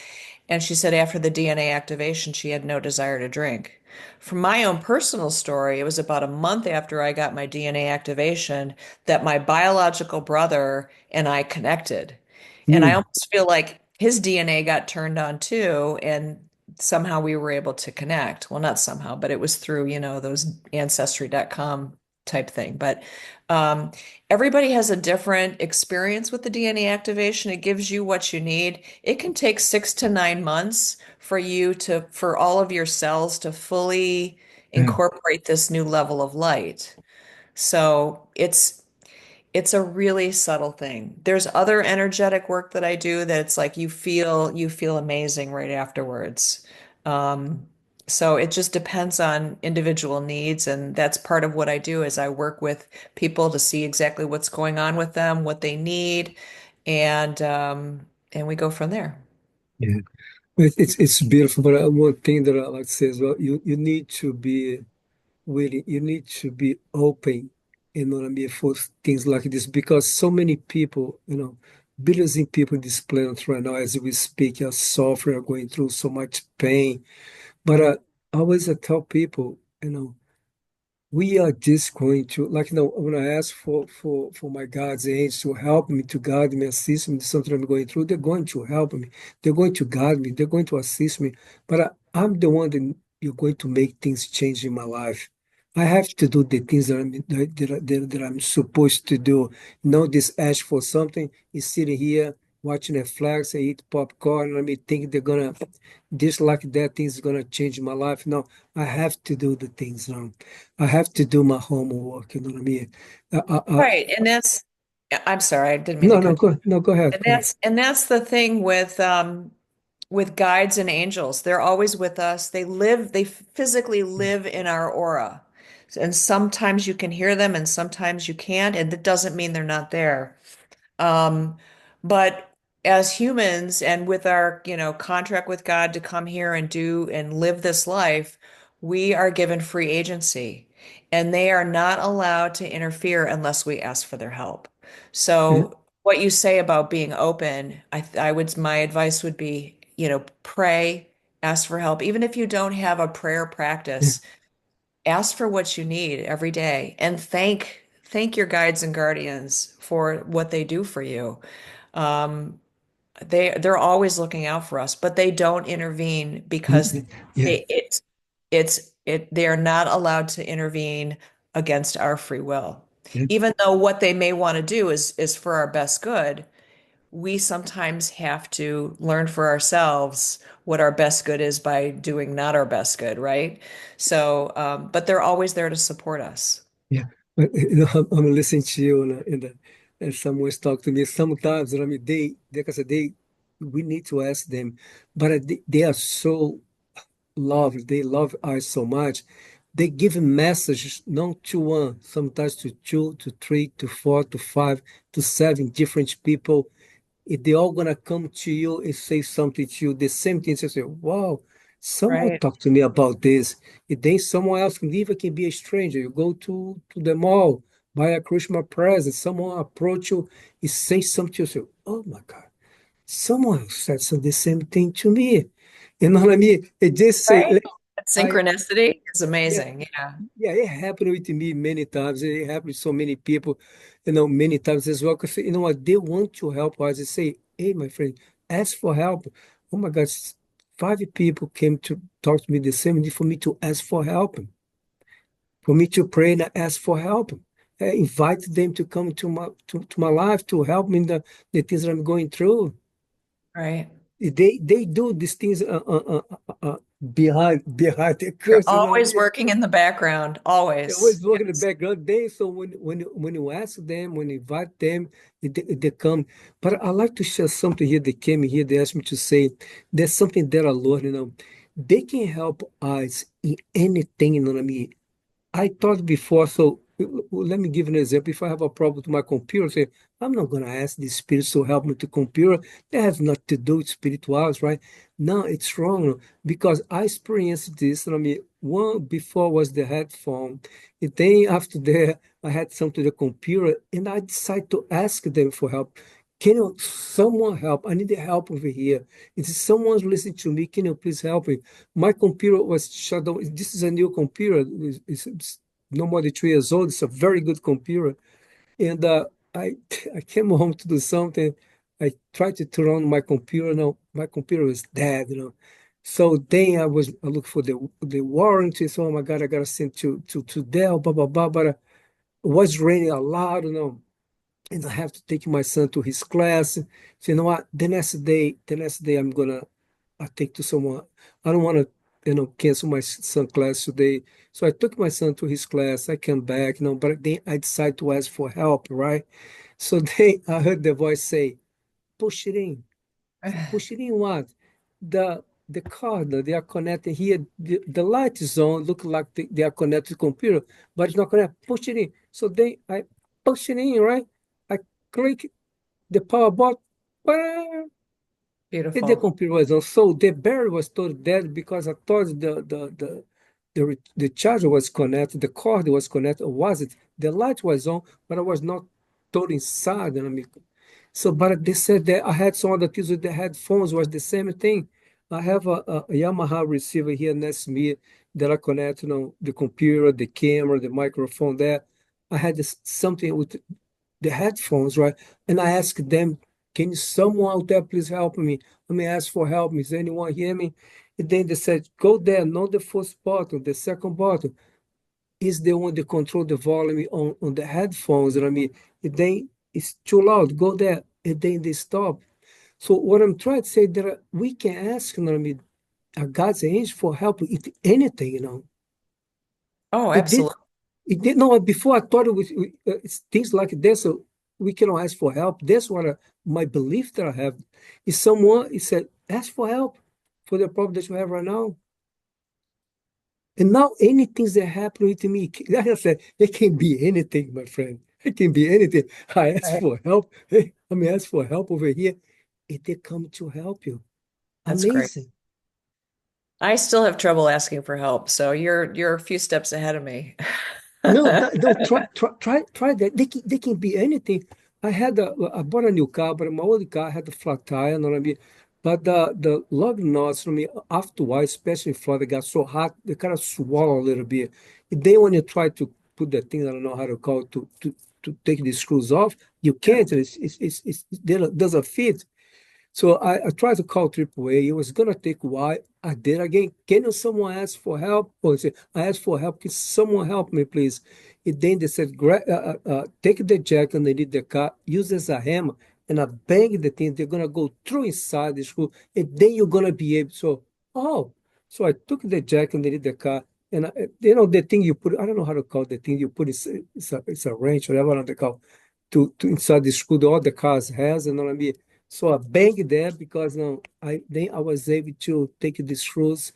and she said after the DNA activation, she had no desire to drink. From my own personal story, it was about a month after I got my DNA activation that my biological brother and I connected. And I Mm, almost feel like his DNA got turned on too, and somehow we were able to connect. Well, not somehow, but it was through, those ancestry.com type thing. But um, everybody has a different experience with the DNA activation. It gives you what you need. It can take 6 to 9 months for all of your cells to fully yeah, incorporate this new level of light. So it's a really subtle thing. There's other energetic work that I do that it's like you feel amazing right afterwards. Um, so it just depends on individual needs, and that's part of what I do is I work with people to see exactly what's going on with them, what they need, and we go from there. yeah. It's beautiful, but one thing that I like to say as well, you need to be willing, you need to be open, for things like this, because so many people, billions of people in this planet right now, as we speak, are suffering, are going through so much pain. But I always tell people, we are just going to, like, when I ask for my God's angels to help me, to guide me, assist me, something I'm going through, they're going to help me. They're going to guide me. They're going to assist me. But I'm the one that you're going to make things change in my life. I have to do the things that I'm supposed to do. This ask for something is sitting here watching Netflix, I eat popcorn, and I mean, think they're gonna, this like that thing's gonna change my life. No, I have to do the things now. I have to do my homework, you know what I mean? Right. And I'm sorry, I didn't mean to No, cut you. no, go ahead, And go ahead. that's the thing with guides and angels. They're always with us. They physically live in our aura. And sometimes you can hear them and sometimes you can't, and that doesn't mean they're not there. Um, but as humans and with our, contract with God to come here and do and live this life, we are given free agency and they are not allowed to interfere unless we ask for their help. Yeah, So what you say about being open, my advice would be, pray, ask for help. Even if you don't have a prayer yeah, practice, ask for what you need every day and thank your guides and guardians for what they do for you. Um, they're always looking out for us, but they don't intervene because yeah, they, they are not allowed to intervene against our free will. yeah, Even though what they may want to do is for our best good, we sometimes have to learn for ourselves what our best good is by doing not our best good, right? So, but they're always there to support us. yeah. But, I'm listening to you, and someone's talk to me. Sometimes, like I said, we need to ask them, but they are so lovely. They love us so much. They give messages not to one, sometimes to two, to three, to four, to five, to seven different people. If they all gonna come to you and say something to you, the same thing, you say, wow, someone Right. talked to me about this. And then someone else can even can be a stranger. You go to the mall, buy a Christmas present, someone approach you and say something to you, say, oh my God, someone said the same thing to me. You know what I mean? It just say, Right? I Synchronicity is yeah, amazing. Yeah. yeah, it happened with me many times. It happened with so many people, many times as well. Because you know what, they want to help us. They say, "Hey, my friend, ask for help." Oh my God, five people came to talk to me the same day for me to ask for help, for me to pray and ask for help. Invite them to come to my life to help me in the things that I'm going through. Right. They do these things behind the They're curtain. You know what I always mean? working in the background, They always always. work in the Yes. background. They so when you ask them, when you invite them, they come. But I like to share something here. They came here. They asked me to say there's something that I learned. They can help us in anything. You know what I mean? I thought before, so let me give an example. If I have a problem with my computer, say, I'm not going to ask the spirit to help me to computer. That has nothing to do with spirituals, right? No, it's wrong because I experienced this. I mean, one before was the headphone. And then after that, I had something to the computer and I decided to ask them for help. Can you, someone help? I need help over here. If someone's listening to me, can you please help me? My computer was shut down. This is a new computer. It's no more than 3 years old. It's a very good computer. And I I came home to do something. I tried to turn on my computer. No, my computer was dead. So then I looked for the warranty. So oh my God, I gotta send to Dell. Blah blah blah. But it was raining a lot. And I have to take my son to his class. So you know what? The next day I take to someone. I don't want to, cancel my son class today. So I took my son to his class. I came back, but then I decided to ask for help, right? So then I heard the voice say, push it in. So push it in what? The car, they are connected here. The light is on, look like they are connected to computer, but it's not connected. Push it in. So then I push it in, right? I click the power button. The Beautiful. computer was on. So the battery was totally dead because I thought the charger was connected, the cord was connected, or was it? The light was on, but I was not totally inside. And I mean, so, but they said that I had some other things with the headphones was the same thing. I have a Yamaha receiver here next to me that I connect, the computer, the camera, the microphone there. I had something with the headphones, right? And I asked them, can someone out there please help me? Let me ask for help. Is anyone hear me? And then they said, go there, not the first button, the second button is the one that control the volume on the headphones. And I mean, and then it's too loud, go there, and then they stop. So what I'm trying to say that we can ask, God's angel for help with anything. Oh, It did. absolutely. It did. No, before I thought it's things like this. So we cannot ask for help. That's what my belief that I have. Is someone he said ask for help for the problem that you have right now. And now anything that happen with me, like I said, it can be anything, my friend. It can be anything. I ask Right. for help. Hey, I mean, ask for help over here. It they come to help you. That's great. Amazing. I still have trouble asking for help, so you're a few steps ahead of me. No, no, try that. They can be anything. I bought a new car, but my old car had a flat tire, you know what I mean? But the lug nuts, I mean, afterwards, especially in Florida, got so hot, they kind of swallow a little bit. And then when you try to put that thing, I don't know how to call it, to take the screws off, you Yeah. can't. It doesn't fit. So I tried to call AAA. It was gonna take a while. I did again. Can you someone ask for help? Or I said, I asked for help. Can someone help me, please? And then they said, take the jack underneath the car, use as a hammer, and I bang the thing. They're gonna go through inside the screw, and then you're gonna be able. Oh, so I took the jack underneath the car, and the thing you put. I don't know how to call the thing you put. It's a wrench, whatever they call to inside the screw that all the cars has, you know what I mean? So I banged there because I was able to take the screws,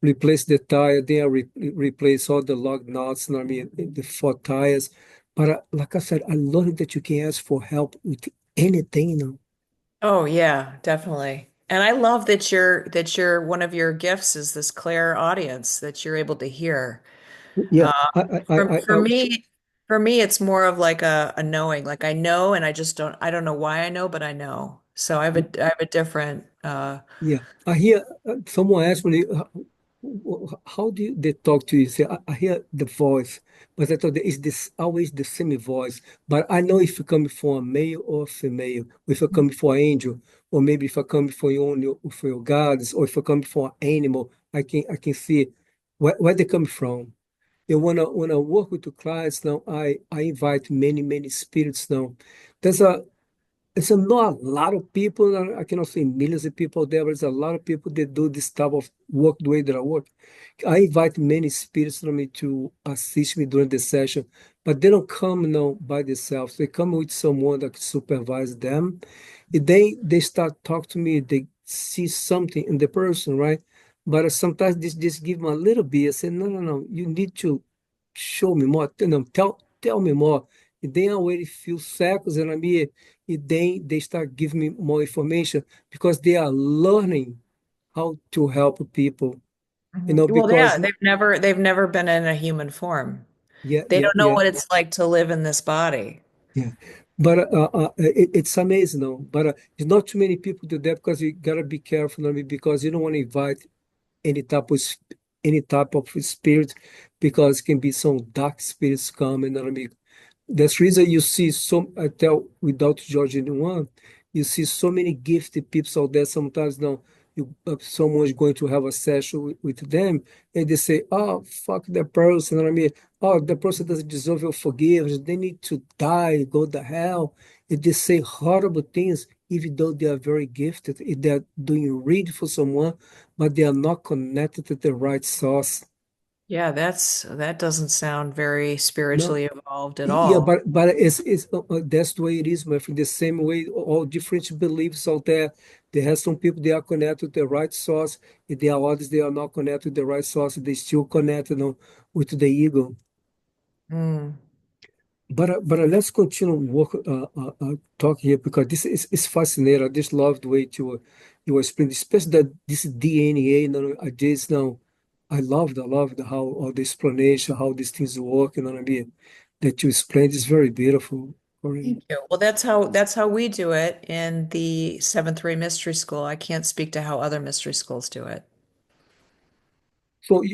replace the tire, then replace all the lug nuts, you know what I mean, the four tires. But like I said, I learned that you can ask for help with anything. Oh yeah, definitely. And I love that you're one of your gifts is this clear audience that you're able to hear. Yeah, Um, I, I, for I, for I, me, for me, it's more of like a knowing. Like I know, and I don't know why I know, but I know. So I have a different yeah, I hear someone ask me. how do they talk to you? Say, I hear the voice, but I thought there is this always the same voice. But I know if you're coming for a male or female, or if you're coming for an angel, or maybe if you're coming for your own for your gods, or if you're coming for an animal, I can see where they're coming from. And when I work with the clients now, I invite many spirits now. There's a it's not a lot of people, I cannot say millions of people there, but there's a lot of people that do this type of work the way that I work. I invite many spirits from me to assist me during the session, but they don't come by themselves. They come with someone that can supervise them. And they start talk to me, they see something in the person, right? But sometimes this just give me a little bit. I say, no, you need to show me more. Tell me more. And then I wait a few seconds, and then they start giving me more information because they are learning how to help people. Mhm. Well, Because yeah, they've never been in a human form. yeah, They yeah, don't know yeah, what it's like to live in this body. yeah. But it's amazing, though. But it's not too many people do that because you gotta be careful, because you don't want to invite any type of any type of spirit because it can be some dark spirits coming. That's the reason you see some, I tell without judging anyone, you see so many gifted people out there. Sometimes now someone's going to have a session with them and they say, oh, fuck that person. Oh, the person doesn't deserve your forgiveness. They need to die, go to hell. And they say horrible things, even though they are very gifted. If they're doing read for someone, but they are not connected to the right source. Yeah, that doesn't sound very No. spiritually evolved at Yeah, all. but it's that's the way it is, my friend. The same way all different beliefs out there. There have some people they are connected to the right source, and there are others they are not connected to the right source. They still connected, with the ego. Mm. But let's continue work talk here because this is fascinating. I just love the way you explain, especially that this DNA. I just now I loved how all the explanation, how these things work. That you explained is very beautiful. Corinne. Thank you. Well, that's how we do it in the seventh ray mystery school. I can't speak to how other mystery schools do it. So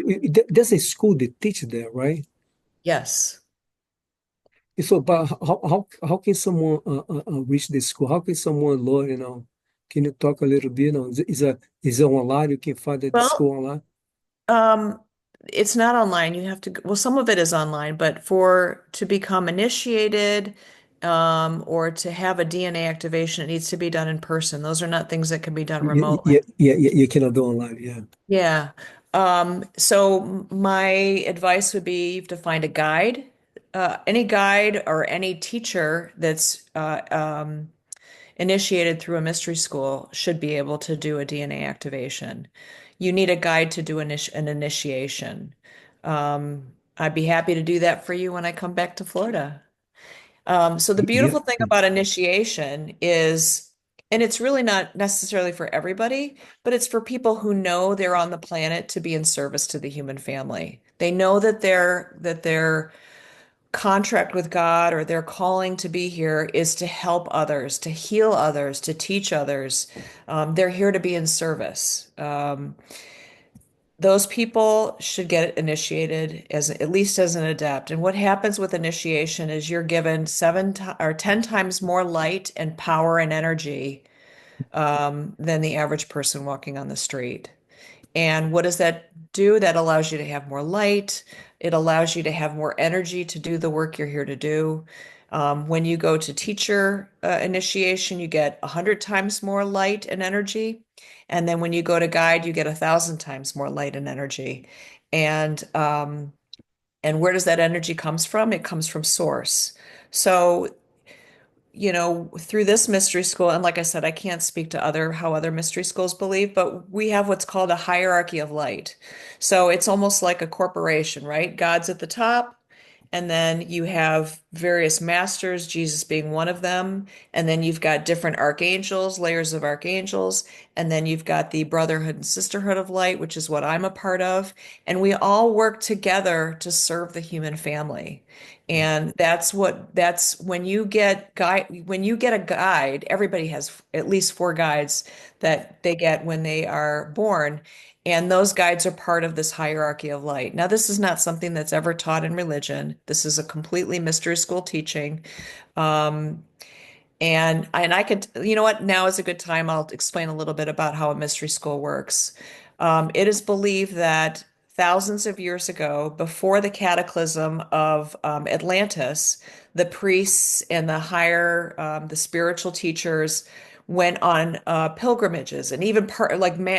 there's a school that teach there, right? Yes. And so, but how can someone reach this school? How can someone learn? Can you talk a little bit? Is it online? You can find the Well, school online. um, it's not online. You have to, well, some of it is online, but for to become initiated, or to have a DNA activation, it needs to be done in person. Those are not things that can be done remotely. Yeah. You cannot do online. Yeah. Yeah. So my advice would be to find a guide, any guide or any teacher that's initiated through a mystery school should be able to do a DNA activation. You need a guide to do an initiation. I'd be happy to do that for you when I come back to Florida. So the Yeah. beautiful thing about initiation is, and it's really not necessarily for everybody, but it's for people who know they're on the planet to be in service to the human family. They know that their contract with God or their calling to be here is to help others, to heal others, to teach others. They're here to be in service. Those people should get initiated as at least as an adept. And what happens with initiation is you're given or 10 times more light and power and energy than the average person walking on the street. And what does that do? That allows you to have more light. It allows you to have more energy to do the work you're here to do. When you go to teacher initiation, you get 100 times more light and energy. And then when you go to guide, you get 1,000 times more light and energy. And where does that energy comes from? It comes from source. So through this mystery school, and like I said, I can't speak to how other mystery schools believe, but we have what's called a hierarchy of light. So it's almost like a corporation, right? God's at the top, and then you have various masters, Jesus being one of them. And then you've got different archangels, layers of archangels. And then you've got the Brotherhood and Sisterhood of Light, which is what I'm a part of. And we all work together to serve the human family. And that's when you get a guide, everybody has at least four guides that they get when they are born. And those guides are part of this hierarchy of light. Now, this is not something that's ever taught in religion. This is a completely mystery school teaching. Um, and I could, you know what, now is a good time. I'll explain a little bit about how a mystery school works. It is believed that thousands of years ago, before the cataclysm of Atlantis, the priests and the spiritual teachers went on pilgrimages, and even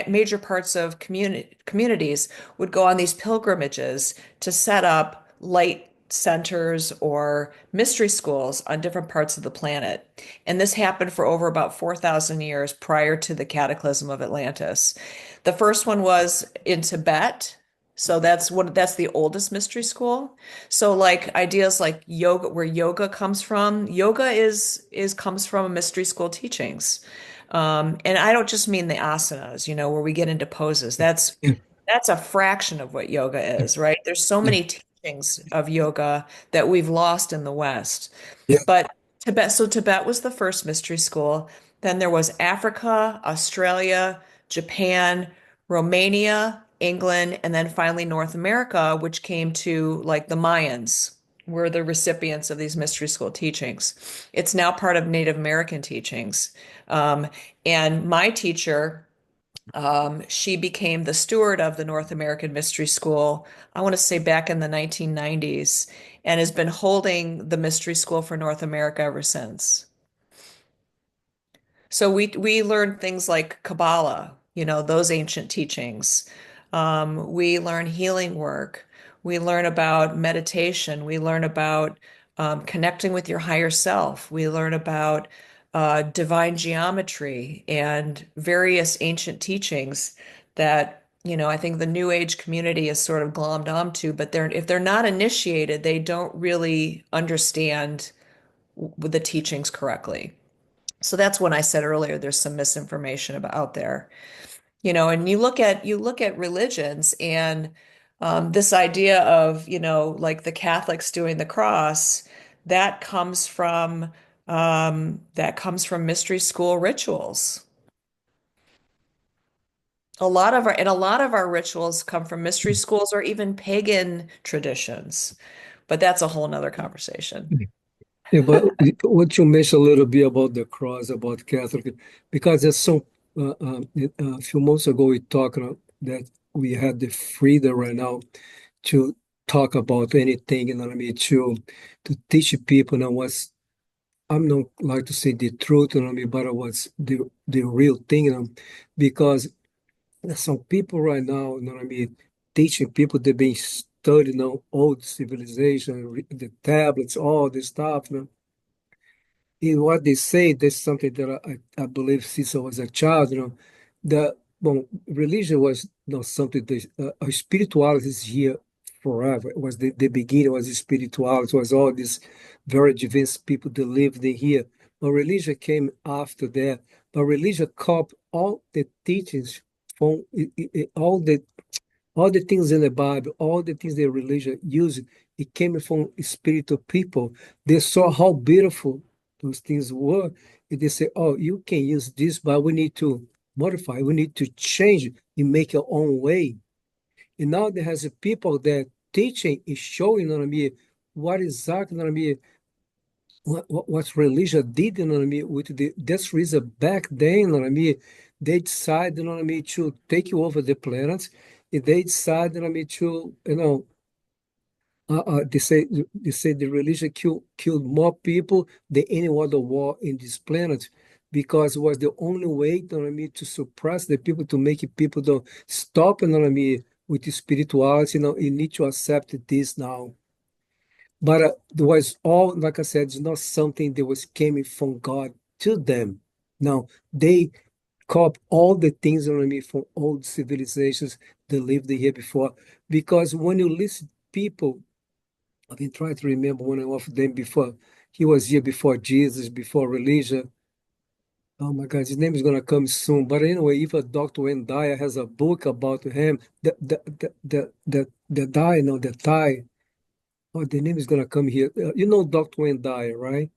major parts of communities would go on these pilgrimages to set up light centers or mystery schools on different parts of the planet. And this happened for over about 4,000 years prior to the cataclysm of Atlantis. The first one was in Tibet. So that's the oldest mystery school. So like ideas like yoga, where yoga comes from, yoga is comes from mystery school teachings. And I don't just mean the asanas, where we get into poses. Yeah, That's a fraction of what yoga yeah, is, right? There's so yeah, many teachings of yoga that we've lost in the West. yeah. But Tibet was the first mystery school. Then there was Africa, Australia, Japan, Romania, England, and then finally North America, which came to like the Mayans were the recipients of these mystery school teachings. It's now part of Native American teachings. Um, and my teacher, she became the steward of the North American Mystery School, I want to say back in the 1990s, and has been holding the Mystery School for North America ever since. So we learn things like Kabbalah, those ancient teachings. We learn healing work. We learn about meditation. We learn about connecting with your higher self. We learn about divine geometry and various ancient teachings that, I think the New Age community is sort of glommed onto, but if they're not initiated, they don't really understand the teachings correctly. So that's when I said earlier there's some misinformation about out there. And you look at religions and this idea of, like the Catholics doing the cross, that comes from mystery school rituals. A lot of our rituals come from mystery schools or even pagan traditions, but that's a whole nother conversation. Yeah, but what you mentioned a little bit about the cross, about Catholic, because there's some, a few months ago we talked that we had the freedom right now to talk about anything, you know what I mean, to teach people, what's, I'm not like to say the truth, you know what I mean, but what's the real thing, because there's some people right now, you know what I mean, teaching people they've been studying, old civilization, the tablets, all this stuff, in what they say, there's something that I believe since I was a child, that well, religion was not something that spirituality is here forever. It was the beginning was spirituality, was all these very advanced people that lived in here. But religion came after that. But religion copied all the teachings from all the things in the Bible, all the things the religion used, it came from spiritual people. They saw how beautiful those things were. And they say, oh, you can use this, but we need to modify, we need to change it and make your own way. And now there has people that teaching is showing, you know what I mean, what exactly, you know what I mean, what religion did, you know what I mean, with this reason back then, you know what I mean, they decided, you know what I mean, to take you over the planet, and they decided, you know what I mean, to, they say the religion killed more people than any other war in this planet because it was the only way, you know what I mean, to suppress the people, to make people don't stop, you know what I mean, with the spirituality, you need to accept this now. But there was all, like I said, it's not something that was coming from God to them. No, they cop all the things, you know what I mean, from old civilizations that lived here before. Because when you listen people I've been trying to remember one of them before. He was here before Jesus, before religion. Oh my God, his name is gonna come soon. But anyway, if a Dr. Wayne Dyer has a book about him, the Dyer, no, the Thai. Oh, the name is gonna come here. You know Dr. Wayne Dyer, right?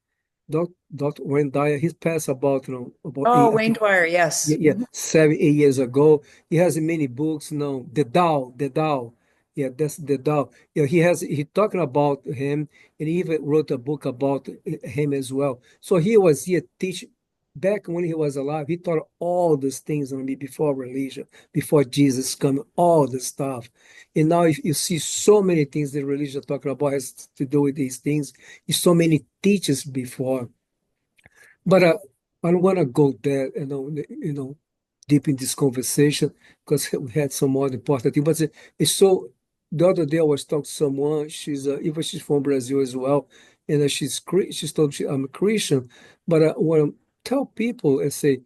Dr. Wayne Dyer. He's passed about about Oh, eight, I Wayne think. Dwyer, Yeah, yes. yeah, 7, 8 years ago. He has many books, The Tao, The Tao. Yeah, that's The Tao. Yeah, he talking about him, and he even wrote a book about him as well. So he was here teaching back when he was alive. He taught all these things on me before religion, before Jesus coming, all the stuff. And now you see so many things that religion talking about has to do with these things. So many teachers before. But I don't want to go there, deep in this conversation because we had some more important thing. But it's so. The other day I was talking to someone. Even she's from Brazil as well, and she's told I'm a Christian. But what I tell people is say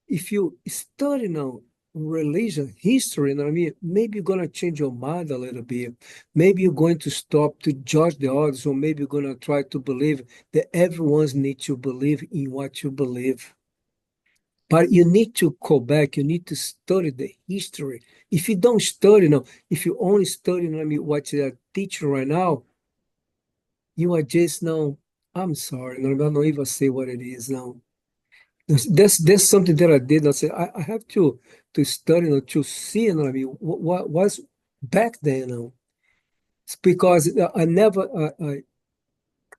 if you study now religion, history, you know what I mean, maybe you're gonna change your mind a little bit. Maybe you're going to stop to judge the others, or maybe you're gonna try to believe that everyone's need to believe in what you believe. But you need to go back, you need to study the history. If you don't study now, if you only study, you know what I mean, what they're teaching right now, you are just now, I'm sorry, no, I don't even say what it is now. That's something that I did. I said I have to study, to see, what I mean, what was back then. It's because I never,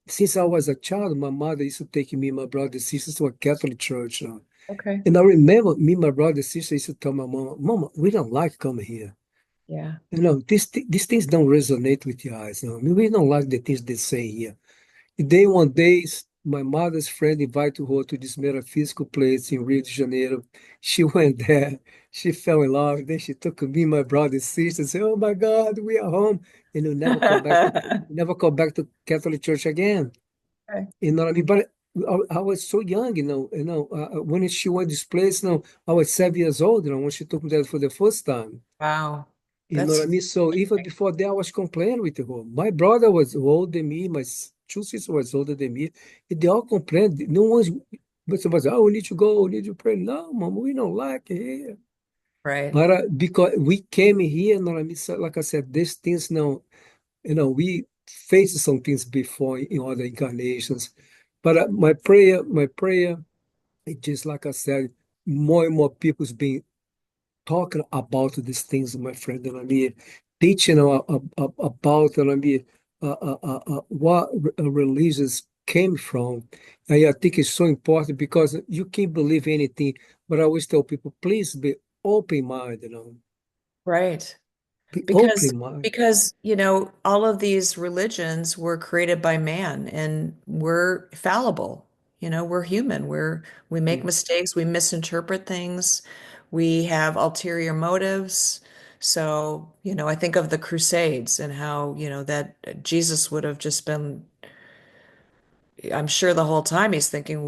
since I was a child, my mother used to take me and my brother and sisters to a Catholic church. Okay. And I remember me, my brother and sister used to tell my mama, Mama, we don't like coming here. Yeah. These things don't resonate with your eyes. I mean, we don't like the things they say here. Then one day, my mother's friend invited her to this metaphysical place in Rio de Janeiro. She went there. She fell in love. Then she took me, my brother and sister, and said, "Oh my God, we are home," and never come back to Catholic Church again. Okay. You know what I mean? But I was so young, when she went this place, I was 7 years old, when she took me there for the first time. Wow. You know what I That's mean? So even before that, I was complaining with her. My brother was older than me. My two sisters was older than me. And they all complained. No one's, but somebody said, "Oh, we need to go. We need to pray." No, mom, we don't like it here. right. But because we came here, you know what I mean? So, like I said, these things now, we faced some things before in other incarnations. But my prayer, it just like I said, more and more people's being talking about these things, my friend, and I mean, teaching about, and I mean, what religions came from. And I think it's so important because you can't believe anything, but I always tell people, please be open-minded, Right. be Because open-minded. all of these religions were created by man and we're fallible. We're human. We make Yeah, mistakes, we misinterpret things, we have ulterior motives. So, I think of the Crusades and how, that Jesus would have just been, I'm sure the whole time he's thinking,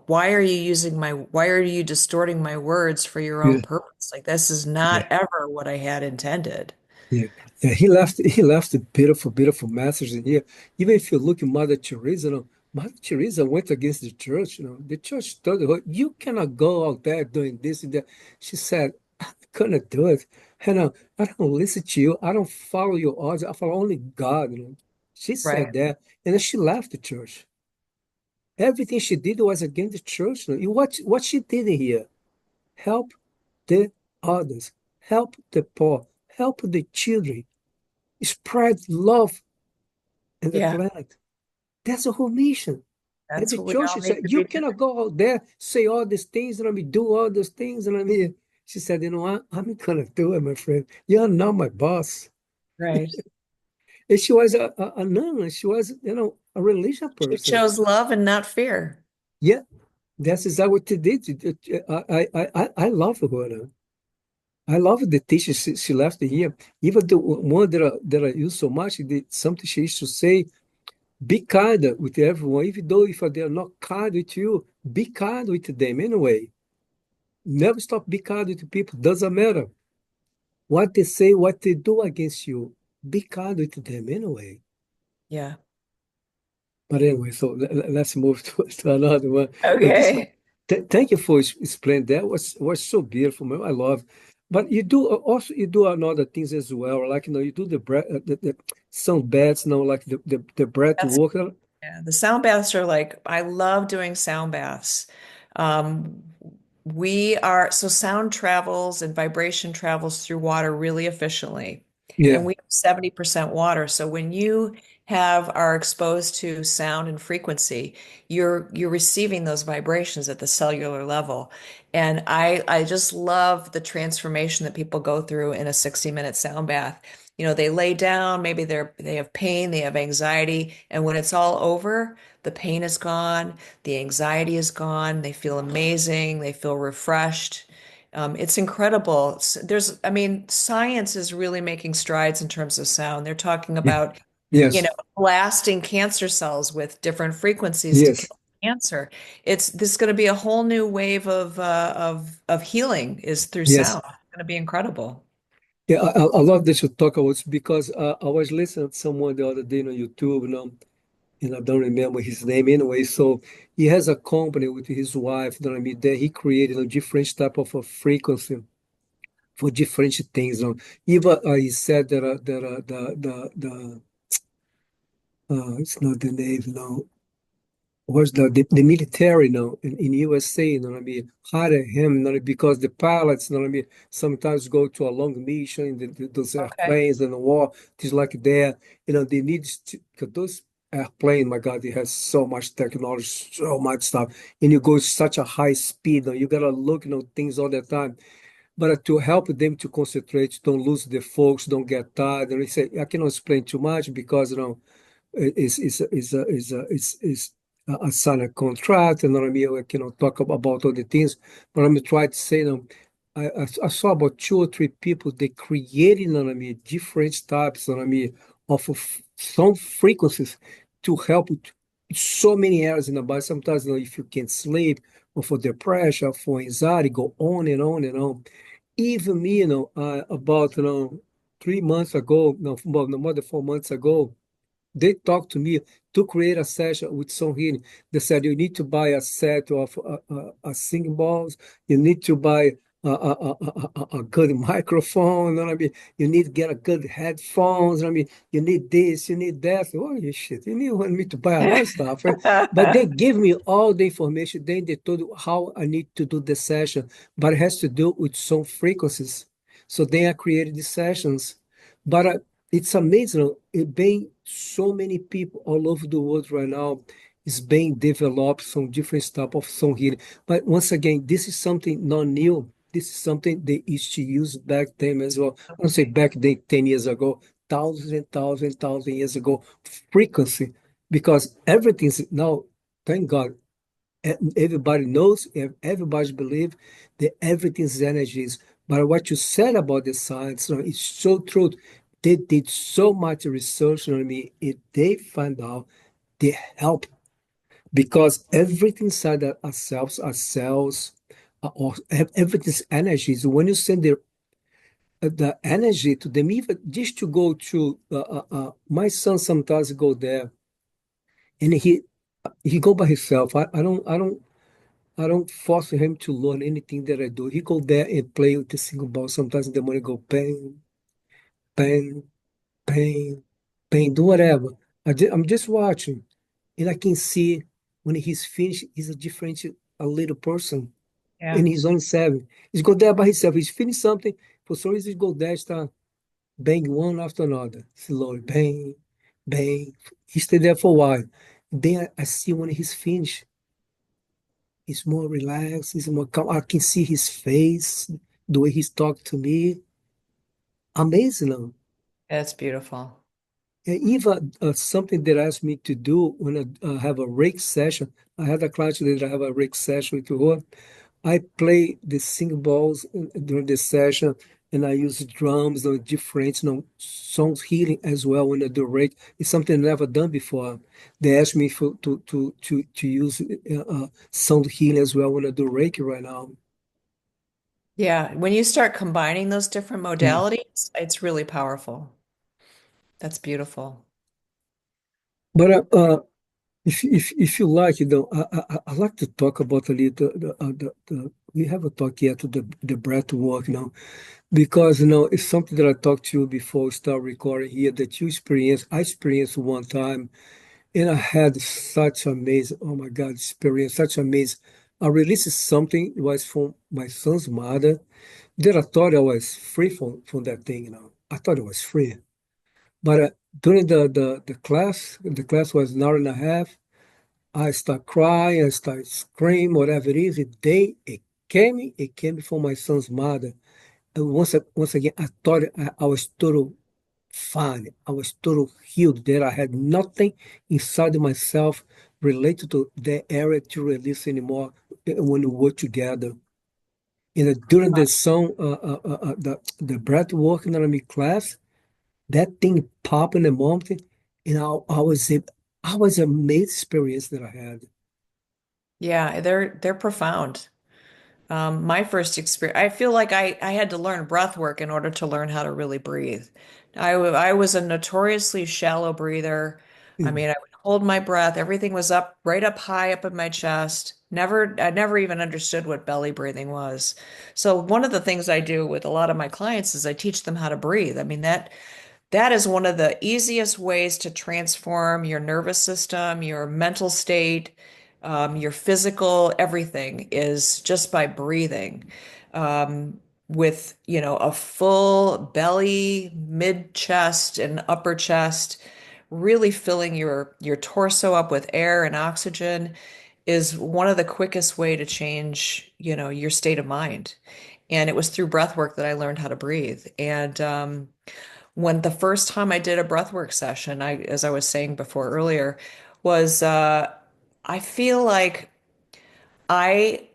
why are you distorting my words for your yeah, own purpose? Like, this is yeah. not ever what I had intended. Yeah, yeah, he left a beautiful, beautiful message in here. Even if you look at Mother Teresa, Mother Teresa went against the church. The church told her, "You cannot go out there doing this and that." She said, "I couldn't do it. I don't listen to you. I don't follow your orders. I follow only God." She Right. said that, and then she left the church. Everything she did was against the church. What she did in here? Help the others, help the poor, help the children, spread love in the Yeah. planet. That's the whole mission. And That's the what we church all need said, to you be doing. cannot go out there, say all these things, and do all those things. And she said, you know what? I'm not going to do it, my friend. You're not my boss. Right. And she was a nun. She was, a religious She person. chose love and not fear. Yeah, that's exactly what she did. I love her. I love the teacher she left here. Even the one that I use so much, something she used to say, be kind with everyone, even though if they are not kind with you, be kind with them anyway. Never stop be kind with people. Doesn't matter what they say, what they do against you. Be kind with them anyway. Yeah. But anyway, so let's move to another one. But this, Okay. thank you for explaining that. Was so beautiful, man. I love. But you do also you do another things as well, like you do the breath, the some beds, like the breath That's work. Yeah, the sound baths are like, I love doing sound baths. Um, so sound travels and vibration travels through water really efficiently. Yeah, And we have 70% water. So when you are exposed to sound and frequency, you're receiving those vibrations at the cellular level. And I just love the transformation that people go through in a 60-minute sound bath. They lay down, maybe they have pain, they have anxiety, and when it's all over, the pain is gone, the anxiety is gone, they feel amazing, they feel refreshed. It's incredible. I mean, science is really making strides in terms of sound. They're talking yeah, about, yes, blasting cancer cells with different frequencies to yes, kill cancer. This is going to be a whole new wave of healing is through yes. sound. It's going to be incredible. Yeah, I love that you talk about it because I was listening to someone the other day on YouTube, and I don't remember his name anyway. So he has a company with his wife, you know what I mean? That he created a different type of a frequency for different things. Even he said that it's not the Navy, no. Was the military now in USA, you know what I mean, hire him, because the pilots, you know what I mean, sometimes go to a long mission in those Okay. airplanes and the war, things like that. They need to, because those airplane, my God, they have so much technology, so much stuff, and you go such a high speed, you gotta look, things all the time. But to help them to concentrate, don't lose the focus, don't get tired. And they say, I cannot explain too much because is a sign a contract, and I mean, I cannot talk about all the things, but I'm trying to say, I saw about two or three people they created, I mean, different types, I mean, of some frequencies to help with so many areas in the body. Sometimes, if you can't sleep, or for depression, for anxiety, go on and on and on. Even me, about 3 months ago, no, well, no more than 4 months ago. They talked to me to create a session with some healing. They said you need to buy a set of singing balls. You need to buy a good microphone. You know what I mean? You need to get a good headphones. I mean, you need this, you need that. Oh, you shit! You need want me to buy a lot of stuff, right? But they give me all the information. Then they told you how I need to do the session, but it has to do with some frequencies. So then I created the sessions. But it's amazing. It being so many people all over the world right now is being developed some different type of sound healing. But once again, this is something not new. This is something they used to use back then as well. I don't say back then, 10 years ago, thousands and thousands, thousand years ago, frequency. Because everything's now, thank God, everybody knows, everybody believes that everything's energies. But what you said about the science, is so true. They did so much research, you know what I mean? They find out they help because everything inside ourselves, or everything's energies. When you send the energy to them, even just to go to, my son sometimes go there and he go by himself. I don't force him to learn anything that I do. He go there and play with the single ball. Sometimes in the morning go bang, bang, bang, bang, do whatever. I'm just watching, and I can see when he's finished, he's a little person, Yeah. and he's only 7. He's go there by himself. He's finished something. For some reason, he go there, start bang one after another, slowly, bang, bang. He stay there for a while. Then I see when he's finished. He's more relaxed. He's more calm. I can see his face, the way he's talking to me. Amazing. It's beautiful. And even something that asked me to do when I have a rake session. I had a client today that I have a rake session with her. I play the sing balls during the session, and I use drums or different, songs healing as well when I do rake. It's something I've never done before. They asked me to use sound healing as well when I do reiki right now. Yeah, when you start combining those different Mm. modalities, it's really powerful. That's beautiful. But if you like, I like to talk about a little we haven't talked yet the breath work now because it's something that I talked to you before we start recording here that I experienced one time and I had such amazing, oh my God, experience, such amazing. I released something, it was from my son's mother that I thought I was free from that thing. I thought it was free. But during the class was an hour and a half. I start crying, I start screaming, whatever it is. It came from my son's mother. And once again, I thought I was total fine. I was total healed there. I had nothing inside of myself related to that area to release anymore when we were together. During the song, the breath work in my class, that thing popped in a moment, and I was amazed experience that I had. Yeah, they're profound. My first experience, I feel like I had to learn breath work in order to learn how to really breathe. I was a notoriously shallow breather. I Yeah. mean, I would hold my breath. Everything was up, right up high up in my chest. I never even understood what belly breathing was. So one of the things I do with a lot of my clients is I teach them how to breathe. I mean, that is one of the easiest ways to transform your nervous system, your mental state, your physical, everything is just by breathing. With, a full belly, mid chest, and upper chest, really filling your torso up with air and oxygen is one of the quickest way to change, your state of mind. And it was through breath work that I learned how to breathe. And when the first time I did a breathwork session, as I was saying before earlier, was I feel like I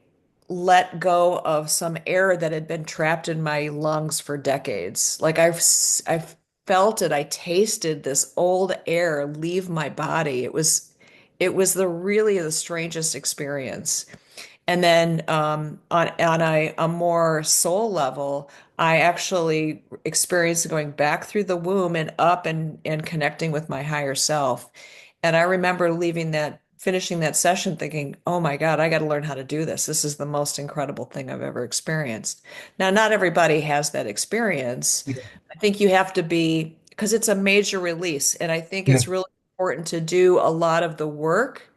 let go of some air that had been trapped in my lungs for decades. Like I've felt it, I tasted this old air leave my body. It was the strangest experience. And then on a more soul level, I actually experienced going back through the womb and up and connecting with my higher self. And I remember finishing that session thinking, oh my God, I got to learn how to do this. This is the most incredible thing I've ever experienced. Now, not everybody has that experience. Yeah. I think you have to be, because it's a major release. And I think Yeah. it's really important to do a lot of the work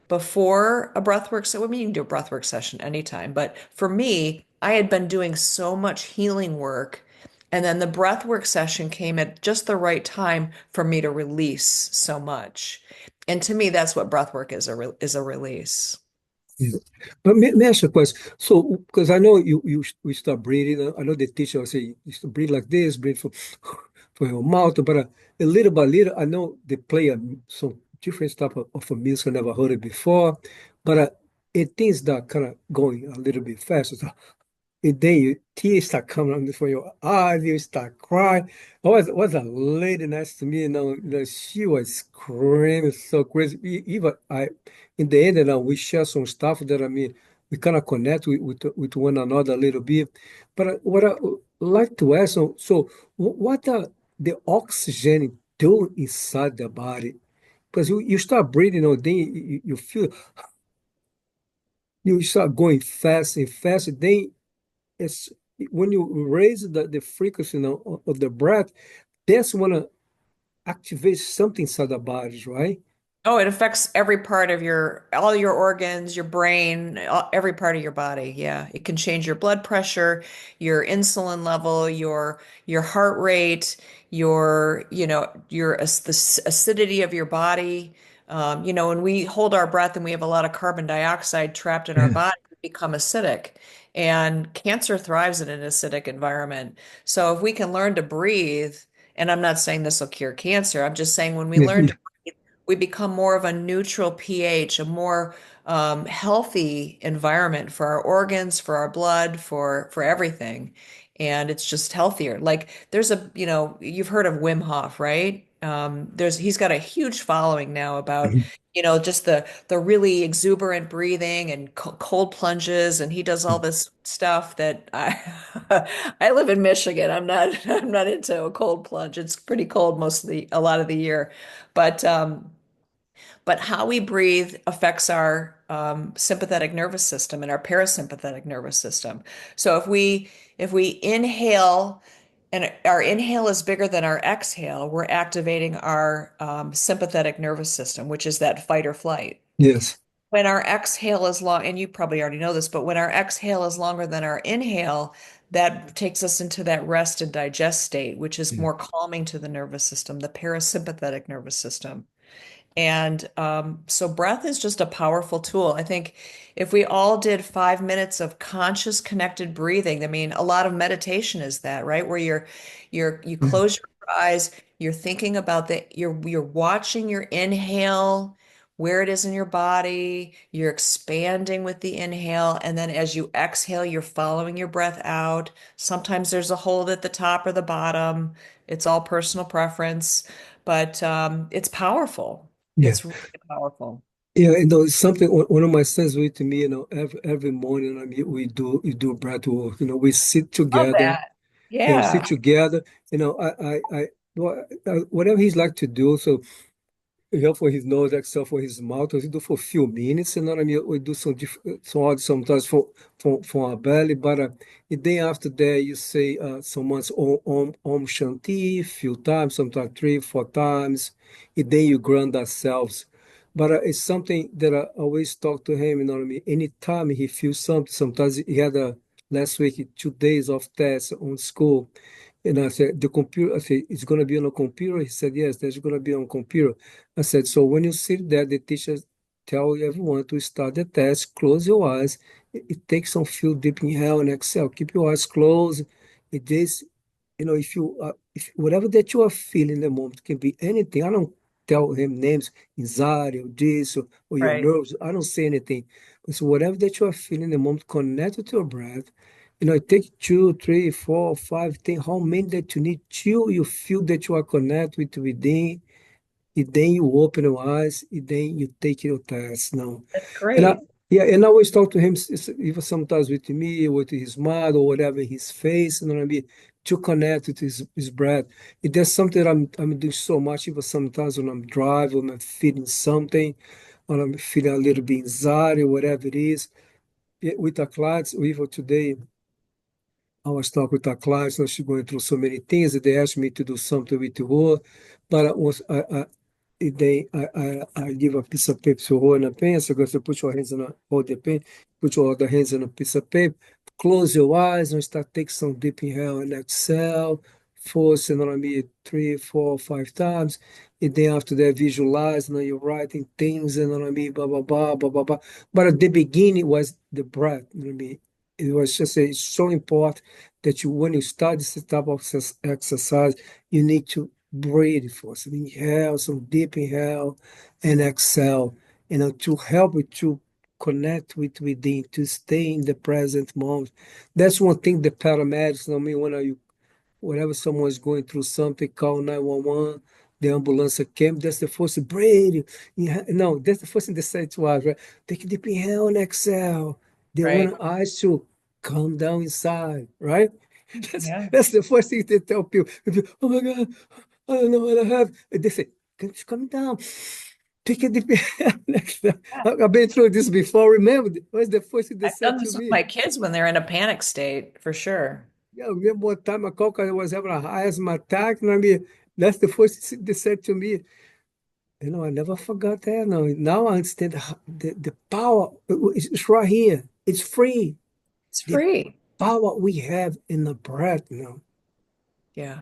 before a breathwork. So, I mean, you can do a breathwork session anytime, but for me, I had been doing so much healing work, and then the breathwork session came at just the right time for me to release so much. And to me, that's what breathwork is a release. Yeah. But may I ask you a question? So, because I know we start breathing. I know the teacher will say you should breathe like this, breathe from your mouth. But a little by little, I know they play some different type of a music I never heard it before. But it things that kind of going a little bit faster. So and then tears start coming out from your eyes, you start crying. Was a lady next to me, she was screaming so crazy. Even in the end, we share some stuff that we kind of connect with one another a little bit. But what I would like to ask, so what the oxygen do inside the body? Because you start breathing, then you feel you start going fast and fast. Then it's when you raise the frequency of the breath, that's when it activates something inside the body, right? Oh, it affects every part of all your organs, your brain, every part of your body. Yeah, it can change your blood pressure, your insulin level, your heart rate, the acidity of your body. When we hold our breath and we have a lot of carbon dioxide trapped in our Yeah. body, we become acidic. And cancer thrives in an acidic environment. So if we can learn to breathe, and I'm not saying this will cure cancer, I'm just saying when we Yeah. learn to we become more of a neutral pH, a more healthy environment for our organs, for our blood, for everything. And it's just healthier. Like you've heard of Wim Hof, right? He's got a huge following now about, just the really exuberant breathing and cold plunges, and he does all this stuff that I live in Michigan. I'm not into a cold plunge. It's pretty cold a lot of the year, but but how we breathe affects our sympathetic nervous system and our parasympathetic nervous system. So if we inhale and our inhale is bigger than our exhale, we're activating our sympathetic nervous system, which is that fight or flight. Yes. When our exhale is long, and you probably already know this, but when our exhale is longer than our inhale, that takes us into that rest and digest state, which is Yeah. more calming to the nervous system, the parasympathetic nervous system. And so breath is just a powerful tool. I think if we all did 5 minutes of conscious connected breathing, I mean, a lot of meditation is that, right? Where you Yeah. close your eyes, you're thinking about you're watching your inhale, where it is in your body, you're expanding with the inhale, and then as you exhale, you're following your breath out. Sometimes there's a hold at the top or the bottom. It's all personal preference, but it's powerful. Yeah. It's really powerful. Yeah, it's something one of my sons with to me, every morning, we do breath work. We sit Love together. that. Yeah, we sit Yeah. together. Whatever he's like to do. So here for his nose, exhale for his mouth. We do for a few minutes, you know what I mean? We do some odd sometimes for our belly, but the day after that, you say someone's Om Shanti, few times, sometimes 3, 4 times. And then you ground ourselves. But it's something that I always talk to him, you know what I mean? Anytime he feels something, sometimes he had last week 2 days of tests on school. And I said, the computer, I said, it's going to be on a computer? He said, yes, that's going to be on computer. I said, so when you sit there, the teacher tell everyone to start the test, close your eyes. It takes some few deep inhale and exhale. Keep your eyes closed. It is, if whatever that you are feeling in the moment can be anything. I don't tell him names, anxiety or this or your Right. nerves. I don't say anything. But so whatever that you are feeling in the moment, connect with your breath. It takes 2, 3, 4, 5, 10, how many that you need till you feel that you are connected with within, and then you open your eyes, and then you take your test now. That's And I, great. yeah, and I always talk to him, even sometimes with me, with his mouth or whatever, his face, what I mean, to connect with his breath. That's something that I'm doing so much, even sometimes when I'm driving, when I'm feeling something, when I'm feeling a little bit anxiety, whatever it is. Yeah, with our clients, even today, I was talking with our clients, she's going through so many things that they asked me to do something with her, but I give a piece of paper to her and a pen. So I go, put your hands on hold the pen, put your other hands on a piece of paper, close your eyes and start take some deep inhale and exhale, force, and on me 3, 4, 5 times. And then after that, visualize, you're writing things and on me, blah, blah, blah, blah, blah, blah. But at the beginning was the breath, It was just it's so important that when you start this type of exercise, you need to breathe for some inhale, some deep inhale, and exhale, to help you to connect with within, to stay in the present moment. That's one thing the paramedics, when whenever someone's going through something, call 911, the ambulance came, that's the first breathe. Yeah, no, that's the first thing they say to us, right? Take a deep inhale and exhale. They Right. want us to calm down inside, right? Yeah. That's the first thing they tell people. People, oh my God, I don't know what I have. And they say, calm down. Take a deep inhale. Yeah. I've been through this before. Remember, what's the first thing they I've said done to this with me? my kids when they're in a panic state, for sure. Yeah, I remember one time I called because I was having a asthma attack. And that's the first thing they said to me. I never forgot that. No, now I understand the power. It's right here. It's free. It's The free. power we have in the breath. Yeah.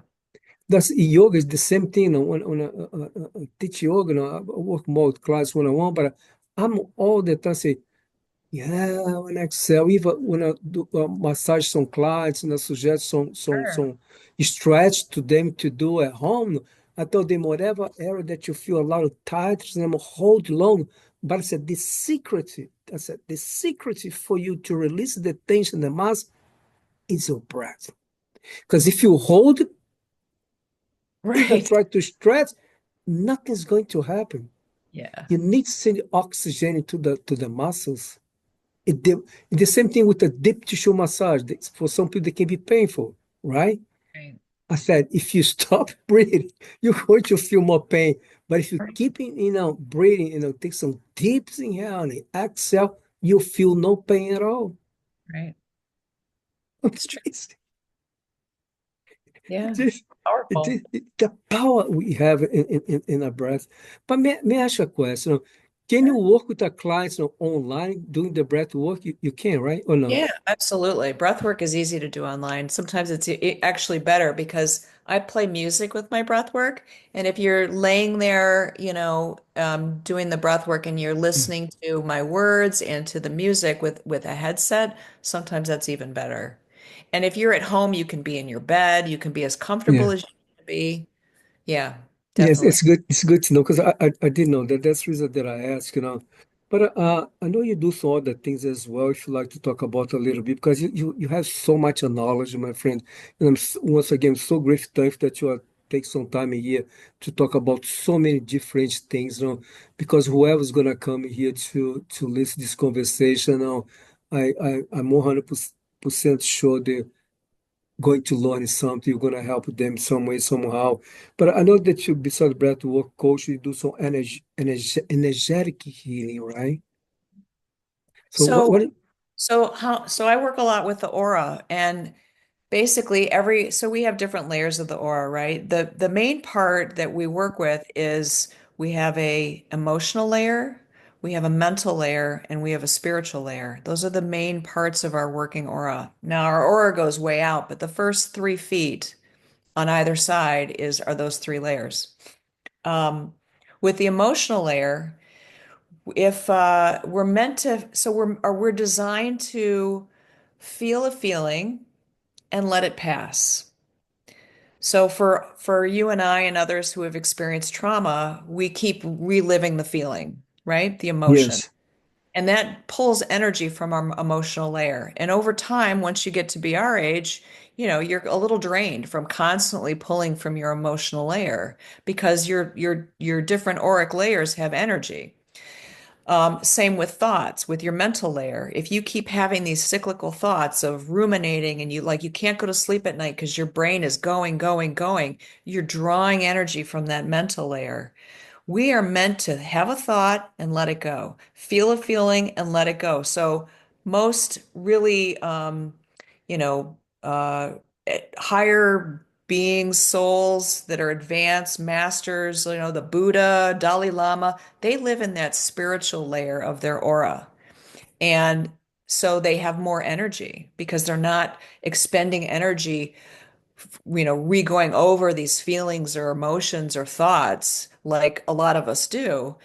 That's yoga is the same thing. When I teach yoga, I work more with class one-on-one, but I'm all the time say, yeah, when I exhale, even when I do massage some clients and I suggest Sure. some stretch to them to do at home, I told them whatever area that you feel a lot of tightness, and I'm hold long. But I said the secret for you to release the tension, the mass, is your breath. Because if you hold and Right. try to stretch, nothing's going to happen. Yeah. You need to send oxygen to the muscles. The same thing with the deep tissue massage. For some people, it can be painful, right? Right. I said, if you stop breathing, you're going to feel more pain. But if you Right. keep in, breathing, take some deep inhale and exhale, you feel no pain at all. Right. It's true. It's Yeah. just, Powerful. the power we have in our breath. But may I ask you a question? Can you work with the clients, online doing the breath work? You can, right? Or no? Yeah, absolutely. Breath work is easy to do online. Sometimes it's actually better because I play music with my breath work. And if you're laying there, doing the breath work and you're Mm. listening to my words and to the music with a headset, sometimes that's even better. And if you're at home, you can be in your bed, you can be as Yeah. comfortable as you need to be. Yeah, Yes, definitely. it's good. It's good to know because I didn't know that. That's the reason that I asked. But I know you do some other things as well. If you like to talk about a little bit, because you have so much knowledge, my friend. And once again so grateful thankful that you are take some time here to talk about so many different things. Because whoever's gonna come here to listen this conversation, I'm 100% sure that going to learn something, you're going to help them some way, somehow. But I know that you, besides breath work coach, you do some energetic healing, right? So So, what, so I work a lot with the aura and basically so we have different layers of the aura, right? The main part that we work with is we have a emotional layer, we have a mental layer, and we have a spiritual layer. Those are the main parts of our working aura. Now our aura goes way out, but the first 3 feet on either side are those three layers. Um, with the emotional layer, if we're meant to, so we're designed to feel a feeling and let it pass. So for you and I and others who have experienced trauma, we keep reliving the feeling, right? The emotion. yes, And that pulls energy from our emotional layer. And over time, once you get to be our age, you're a little drained from constantly pulling from your emotional layer because your different auric layers have energy. Same with thoughts, with your mental layer. If you keep having these cyclical thoughts of ruminating and you can't go to sleep at night because your brain is going, going, going, you're drawing energy from that mental layer. We are meant to have a thought and let it go, feel a feeling and let it go. So most really, you know, higher beings, souls that are advanced, masters, the Buddha, Dalai Lama, they live in that spiritual layer of their aura. And so they have more energy because they're not expending energy re-going over these feelings or emotions or thoughts like a lot of us do.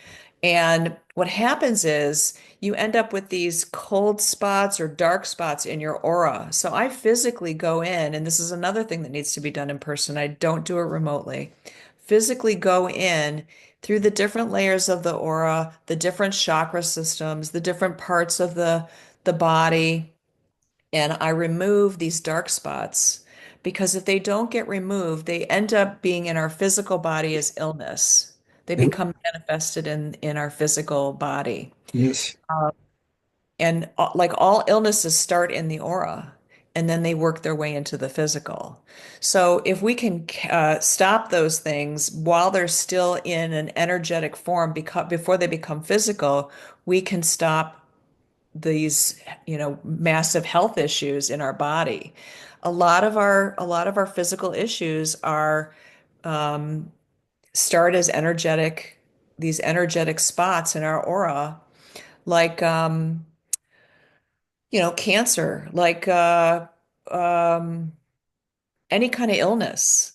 And what happens is you end up with these cold spots or dark spots in your aura. So I physically go in, and this is another thing that needs to be done in person. I don't do it remotely. Physically go in through the different layers of the aura, the different chakra systems, the different parts of the body, and I remove these dark spots because if they don't get removed, they end up being in our physical body as illness. They and become manifested in our physical body. yes, And like all illnesses start in the aura and then they work their way into the physical. So if we can stop those things while they're still in an energetic form before they become physical, we can stop these, massive health issues in our body. A lot of our physical issues are start as these energetic spots in our aura, like cancer, like um, any kind of illness.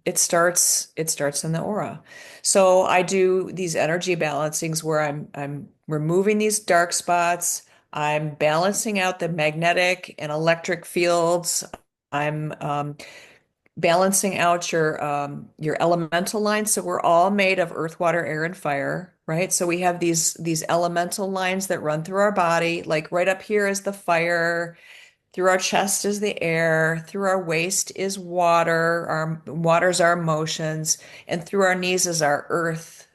It starts in the aura. So I do these energy balancings where I'm removing these dark spots. I'm balancing out the magnetic and electric fields. I'm balancing out your elemental lines. So we're all made of earth, water, air, and fire, right? So we have these elemental lines that run through our body. Like right up here is the fire. Through our chest is the air, through our waist is water, our water's our emotions, and through our knees is our earth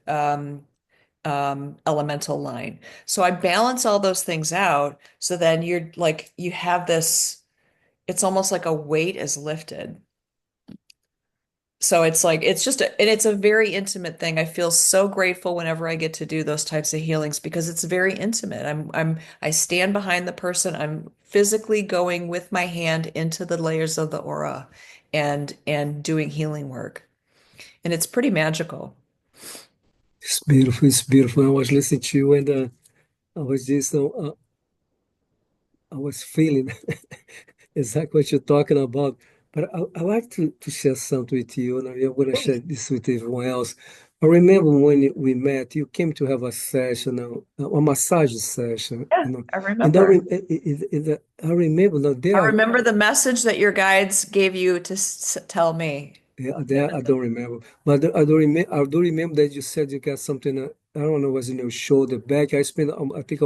elemental line. So I balance all those things out so then you have this, it's almost like a weight is lifted. So it's like it's just and it's a very intimate thing. I feel so grateful whenever I get to do those types of healings because it's very intimate. I stand behind the person. I'm physically going with my hand into the layers of the aura and doing healing work. And it's pretty magical. It's beautiful. It's beautiful. I was listening to you, and I was just, I was feeling exactly what you're talking about. But I like to share something with you, and I'm going to share Please. this with everyone else. I remember when we met, you came to have a session, a massage session, Yeah, you know, I and remember. I remember now I there. remember the message that your guides gave you to tell me. Yeah, that I don't remember, but I don't remember. I do remember that you said you got something. I don't know, was in your shoulder back. I spent. I think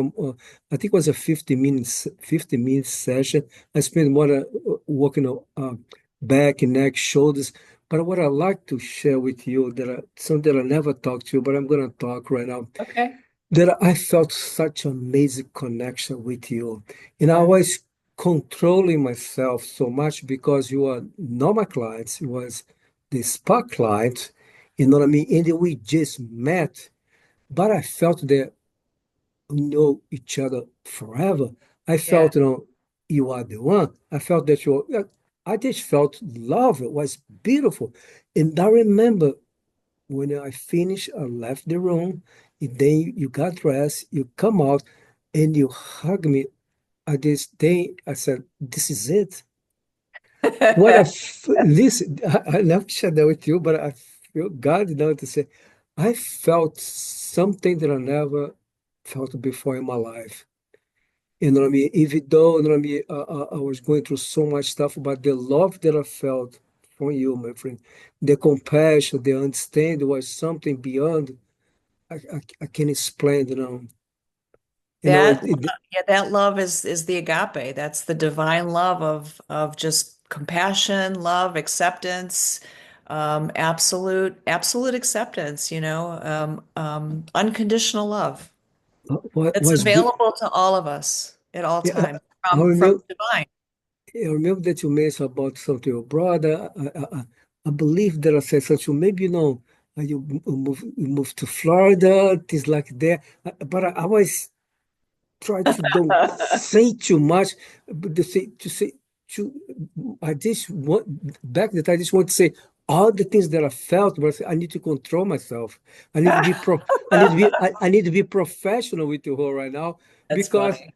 it was a 50 minutes session. I spent more working on back, neck, shoulders. But what I like to share with you something that I never talked to you, but I'm gonna talk right now Okay. that I felt such amazing connection with you. And I Uh, was controlling myself so much because you are not my clients, you was the spa client, you know what I mean? And we just met, but I felt that we know each other forever. I yeah. felt, you are the one. I felt that I just felt love. It was beautiful. And I remember when I finished, I left the room. And then you got dressed, you come out, and you hug me. At this day, I said, "This is it." Listen, I never shared that with you, but I feel God now to say, I felt something that I never felt before in my life. You know what I mean? Even though, you know what I mean, I was going through so much stuff, but the love that I felt from you, my friend, the compassion, the understanding was something beyond. I can't explain, you know. That yeah, that love is the agape. That's the divine love of just compassion, love, acceptance, absolute acceptance, unconditional love. what It's was be, available to all of us at all yeah, times I from remember. divine. I remember that you mentioned about something your brother. I believe that I said something. Maybe you moved to Florida, things like that. But I always try to don't say too much, but to say to I just want back that I just want to say all the things that I felt, but I need to control myself. I need to be pro. I need to be professional with her right now That's because funny.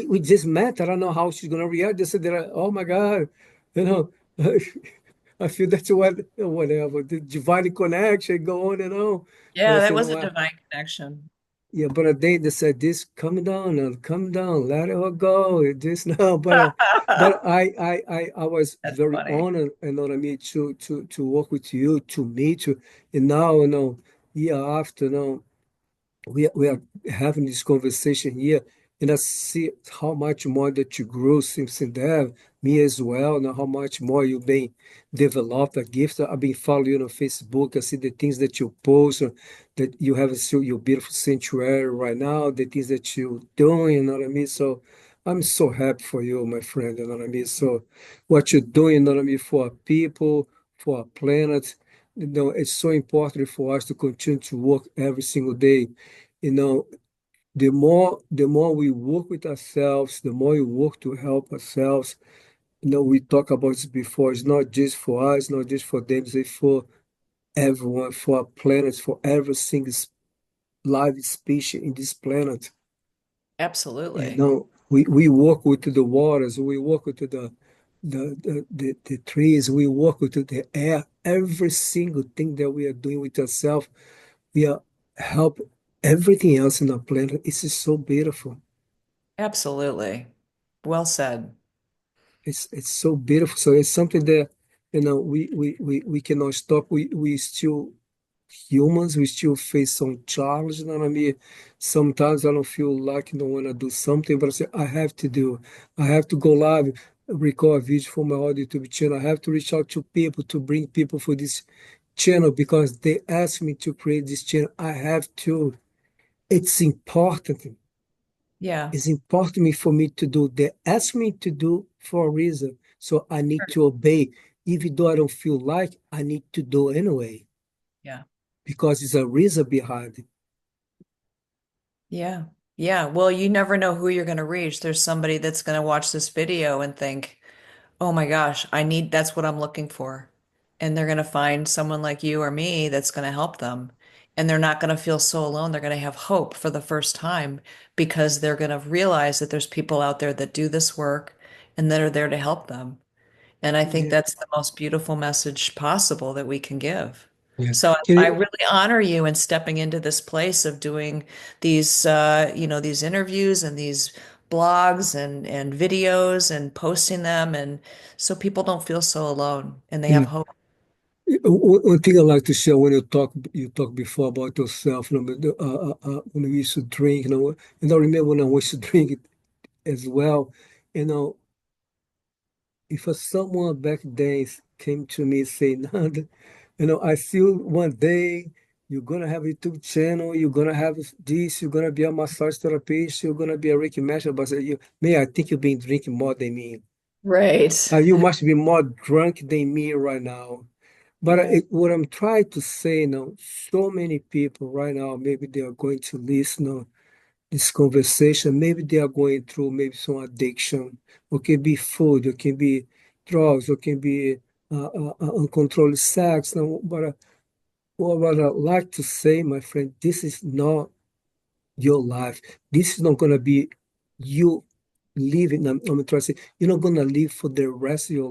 we just met. I don't know how she's gonna react. They said that oh my God, you know. I feel that's what whatever the divine connection go on and on. But I Yeah, that said was no. a divine connection. Yeah, but a day they said this come down, let it go. This now, but I was That's very funny. honored, you know what I mean, to work with you, to meet you, and now year after we are having this conversation here, and I see how much more that you grew since then. Me as well. Now how much more you've been developed a gift. I've been following you on Facebook. I see the things that you post, that you have still your beautiful sanctuary right now. The things that you're doing. You know what I mean. So I'm so happy for you, my friend. You know what I mean. So what you're doing, you know what I mean, for our people, for our planet. It's so important for us to continue to work every single day, you know, the more we work with ourselves, the more we work to help ourselves. We talk about this before. It's not just for us, not just for them, it's for everyone, for our planet, for every single live species in this planet. Absolutely. We work with the waters, we work with the trees, we work with the air. Every single thing that we are doing with ourselves, we are help everything else in our planet. It's just so beautiful. Absolutely. Well said. It's so beautiful. So it's something that we cannot stop. We still humans. We still face some challenge. You know what I mean? Sometimes I don't feel like I don't want to do something, but I say I have to do. I have to go live, record a video for my audio YouTube channel. I have to reach out to people to bring people for this channel because they asked me to create this channel. I have to. It's important. Yeah. It's important for me to do. They ask me to do for a reason, so I need to obey. even though I don't feel like I need to do anyway, Yeah. because there's a reason behind it. Yeah. Yeah. Well, you never know who you're going to reach. There's somebody that's going to watch this video and think, oh my gosh, that's what I'm looking for. And they're going to find someone like you or me that's going to help them. And they're not going to feel so alone. They're going to have hope for the first time because they're going to realize that there's people out there that do this work and that are there to help them. And I think Yeah, that's the most beautiful message possible that we can give. yeah. So Can I you, really honor you in stepping into this place of doing these interviews and these blogs and videos and posting them, and so people don't feel so alone and they yeah. have hope. One thing I like to share when you talk before about yourself, when we used to drink, and I remember when I used to drink it as well, you know, if someone back then came to me saying, I feel one day you're gonna have a YouTube channel, you're gonna have this, you're gonna be a massage therapist, you're gonna be a Reiki master, but I say, man, I think you've been drinking more than me. Right. You must be more drunk than me right now. But Yeah. what I'm trying to say now, so many people right now, maybe they are going to listen to this conversation. Maybe they are going through maybe some addiction. It can be food, it can be drugs, it can be uncontrolled sex. Now, but what I like to say, my friend, this is not your life. This is not going to be you living. I'm trying to say, you're not going to live for the rest of your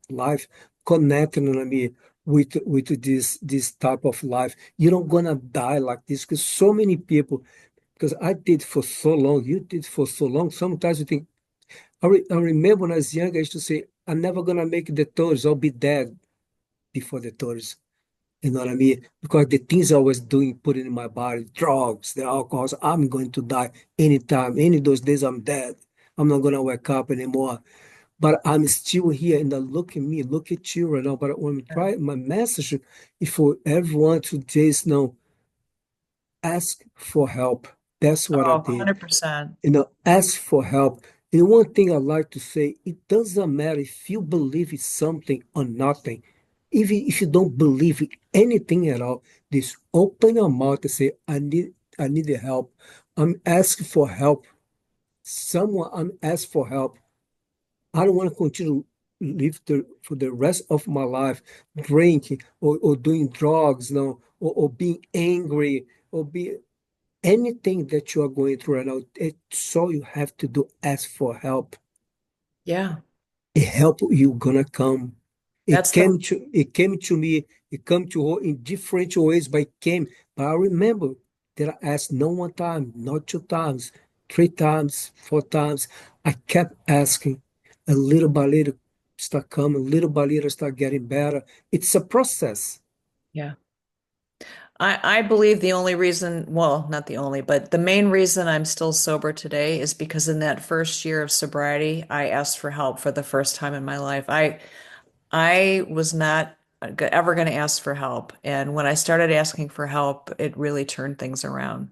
life connecting, with this type of life. You're not going to die like this because so many people, because I did for so long, you did for so long. Sometimes you think, I remember when I was young, I used to say, I'm never going to make the 30s. I'll be dead before the 30s. You know what I mean? Because the things I was doing, putting in my body, drugs, the alcohols, I'm going to die anytime. Any of those days, I'm dead. I'm not going to wake up anymore. But I'm still here, and look at me, look at you right now. But when I try, my message is for everyone to just ask for help. That's what I Oh, did. 100%. Ask for help. And one thing I like to say, it doesn't matter if you believe in something or nothing. Even if you don't believe in anything at all, just open your mouth and say, I need the help. I'm asking for help. Someone I'm asking for help. I don't want to continue live for the rest of my life drinking or doing drugs, or being angry or be anything that you are going through right now. It's all you have to do. Ask for help. Yeah. A help you gonna come. That's the It came to me. It came to her in different ways, but it came. But I remember that I asked not one time, not two times, three times, four times. I kept asking, a little by little, start coming, little by little, start getting better. It's a process. yeah. I believe the only reason, well, not the only, but the main reason I'm still sober today is because in that first year of sobriety, I asked for help for the first time in my life. I was not ever going to ask for help, and when I started asking for help, it really turned things around.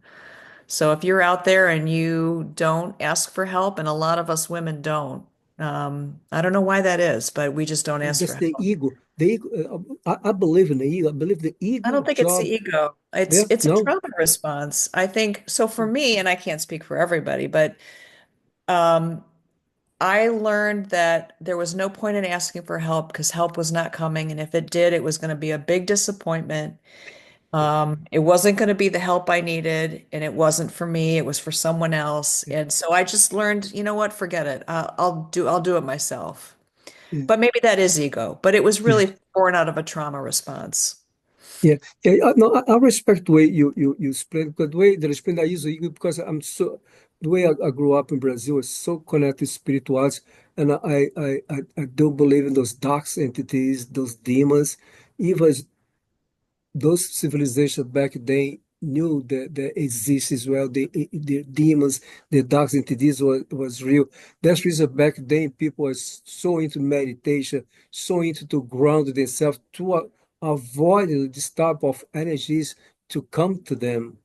So if you're out there and you don't ask for help, and a lot of us women don't, I don't know why that is, but we just don't ask for That's the help. ego. The ego. I believe in the ego. I believe the I ego don't think it's the job. ego. Yeah, It's a no. trauma response. I think so for me, and I can't speak for everybody, but um, I learned that there was no point in asking for help because help was not coming, and if it did, it was going to be a big disappointment. It wasn't going to be the help I needed, and it wasn't for me. It was for someone else, Yeah, and so I just learned, you know what? Forget it. I'll do it myself. yeah, But maybe that is ego. But it was yeah. really born out of a trauma response. Yeah, yeah. No, I respect the way you explain, because the way that I explain, I use the ego because the way I grew up in Brazil is so connected to spirituality, and I do believe in those dark entities, those demons. Even those civilizations back then knew that there exists as well. The demons, the dark entities was real. That's the reason back then people were so into meditation, so into to ground themselves to avoid this type of energies to come to them.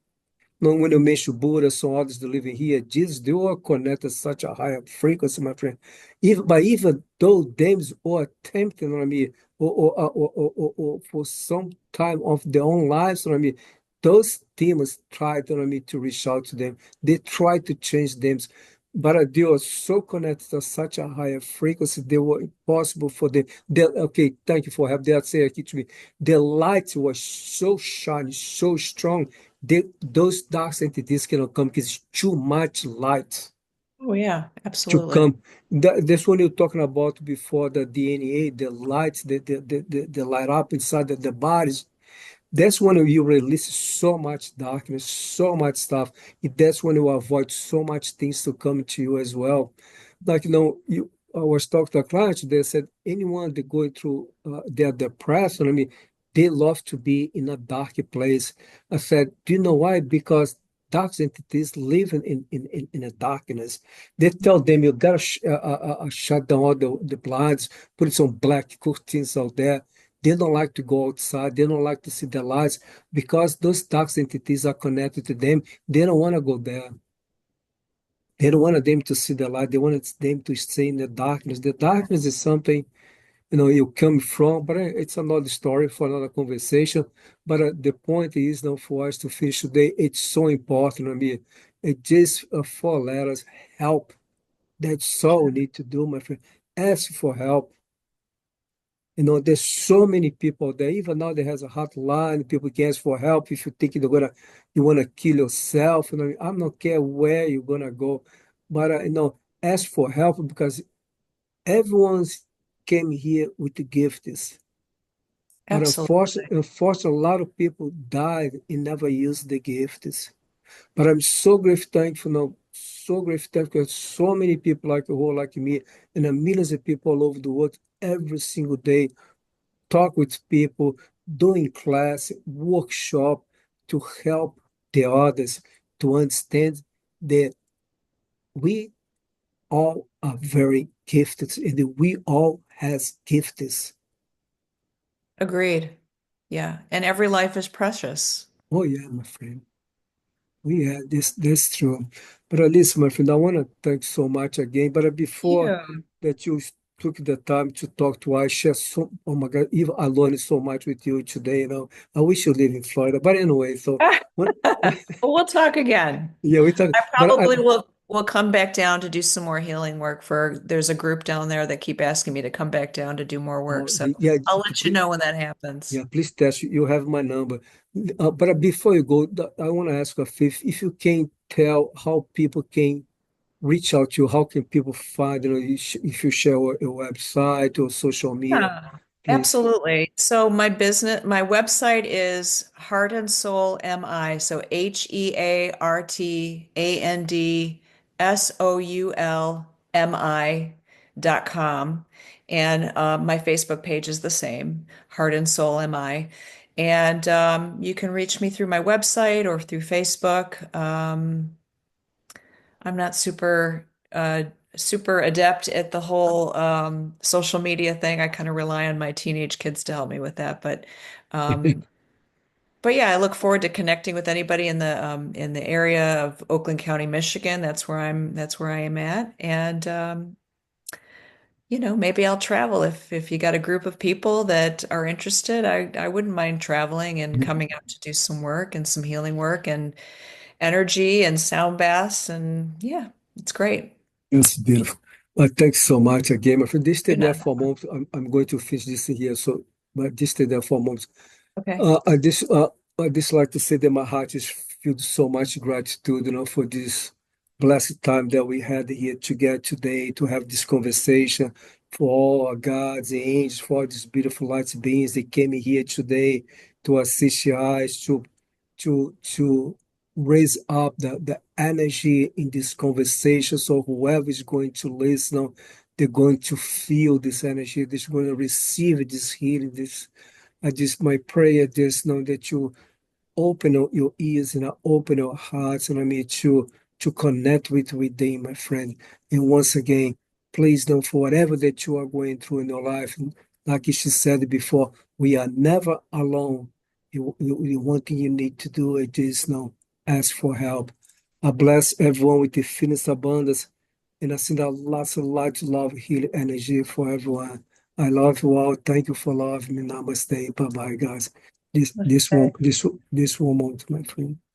Now, when you mention Buddha, some others that live in here, Jesus, they all connect at such a higher frequency, my friend. Even though them are attempting on me, or for some time of their own lives, you know what I mean, those demons try, you know what I mean, to reach out to them. They try to change them, but they are so connected to such a higher frequency, they were impossible for them. They, okay, thank you for help. They say it to me. The light was so shiny, so strong. Those dark entities cannot come because it's too much light Oh yeah, to absolutely. come. That's when you're talking about before the DNA, the lights, the light up inside the bodies. That's when you release so much darkness, so much stuff. That's when you avoid so much things to come to you as well. Like, I was talking to a client, they said anyone that going through, they're depressed, I mean, they love to be in a dark place. I said, do you know why? Because dark entities live in a darkness. They tell them you gotta shut down all the blinds, put some black curtains out there. They don't like to go outside. They don't like to see the lights because those dark entities are connected to them. They don't want to go there. They don't want them to see the light. They want them to stay in the darkness. The darkness is something, you come from, but it's another story for another conversation. But the point is, for us to finish today, it's so important. I mean, it just four letters, help. That's all we need to do, my friend. Ask for help. There's so many people there. Even now, there has a hotline. People can ask for help if you think you wanna kill yourself. I'm not care where you're gonna go, but ask for help because everyone's came here with the gifts. But Absolutely. unfortunately, a lot of people died and never used the gifts. But I'm so grateful, thankful now, so grateful, thankful because so many people like who are like me, and millions of people all over the world every single day talk with people, doing class, workshop to help the others to understand that we all are very gifted and that we all has gifts. Agreed. Yeah. And every life is precious. Oh yeah, my friend. We had this true. But at least, my friend, I want to thank so much again. But before Yeah. that you took the time to talk to us, share so, oh my God, even I learned so much with you today, I wish you live in Florida. But anyway, so when, Well, we'll talk again. yeah, we talk, I but probably will come back down to do some more healing work for there's a group down there that keep asking me to come back down to do more work. So yeah, I'll let you please, know when that happens. yeah, please test. You have my number. But before you go, I want to ask a favor. If you can tell how people can reach out to you, how can people find, if you share your website or social media, Yeah, please. absolutely. So my website is Heart and Soul MI. So HeartandSoulMI.com. And my Facebook page is the same, Heart and Soul MI. And you can reach me through my website or through Facebook. I'm not super adept at the whole social media thing. I kind of rely on my teenage kids to help me with that. Um, but yeah, I look forward to connecting with anybody in the area of Oakland County, Michigan. That's where I am at. And maybe I'll travel if you got a group of people that are interested. I wouldn't mind traveling and coming out to do some work and some healing work and energy and sound baths and yeah, it's great. It's beautiful. Well, thanks so much again, my friend. Just stay Good there night. for a moment. I'm going to finish this here, so but just stay there for a moment. Okay. I just like to say that my heart is filled with so much gratitude, for this blessed time that we had here together today to have this conversation, for all our gods and angels, for all these beautiful light beings that came here today to assist your eyes, to raise up the energy in this conversation. So whoever is going to listen, they're going to feel this energy, they're going to receive this healing, this I just my prayer just know that you open up your ears and open your hearts and to connect with them, my friend. And once again, please don't for whatever that you are going through in your life. Like she said before, we are never alone. The one thing you need to do is just ask for help. I bless everyone with the finished abundance, and I send out lots of light, love, healing energy for everyone. I love you all. Thank you for loving me. Namaste. Bye bye, guys. This Namaste. this one, my friend.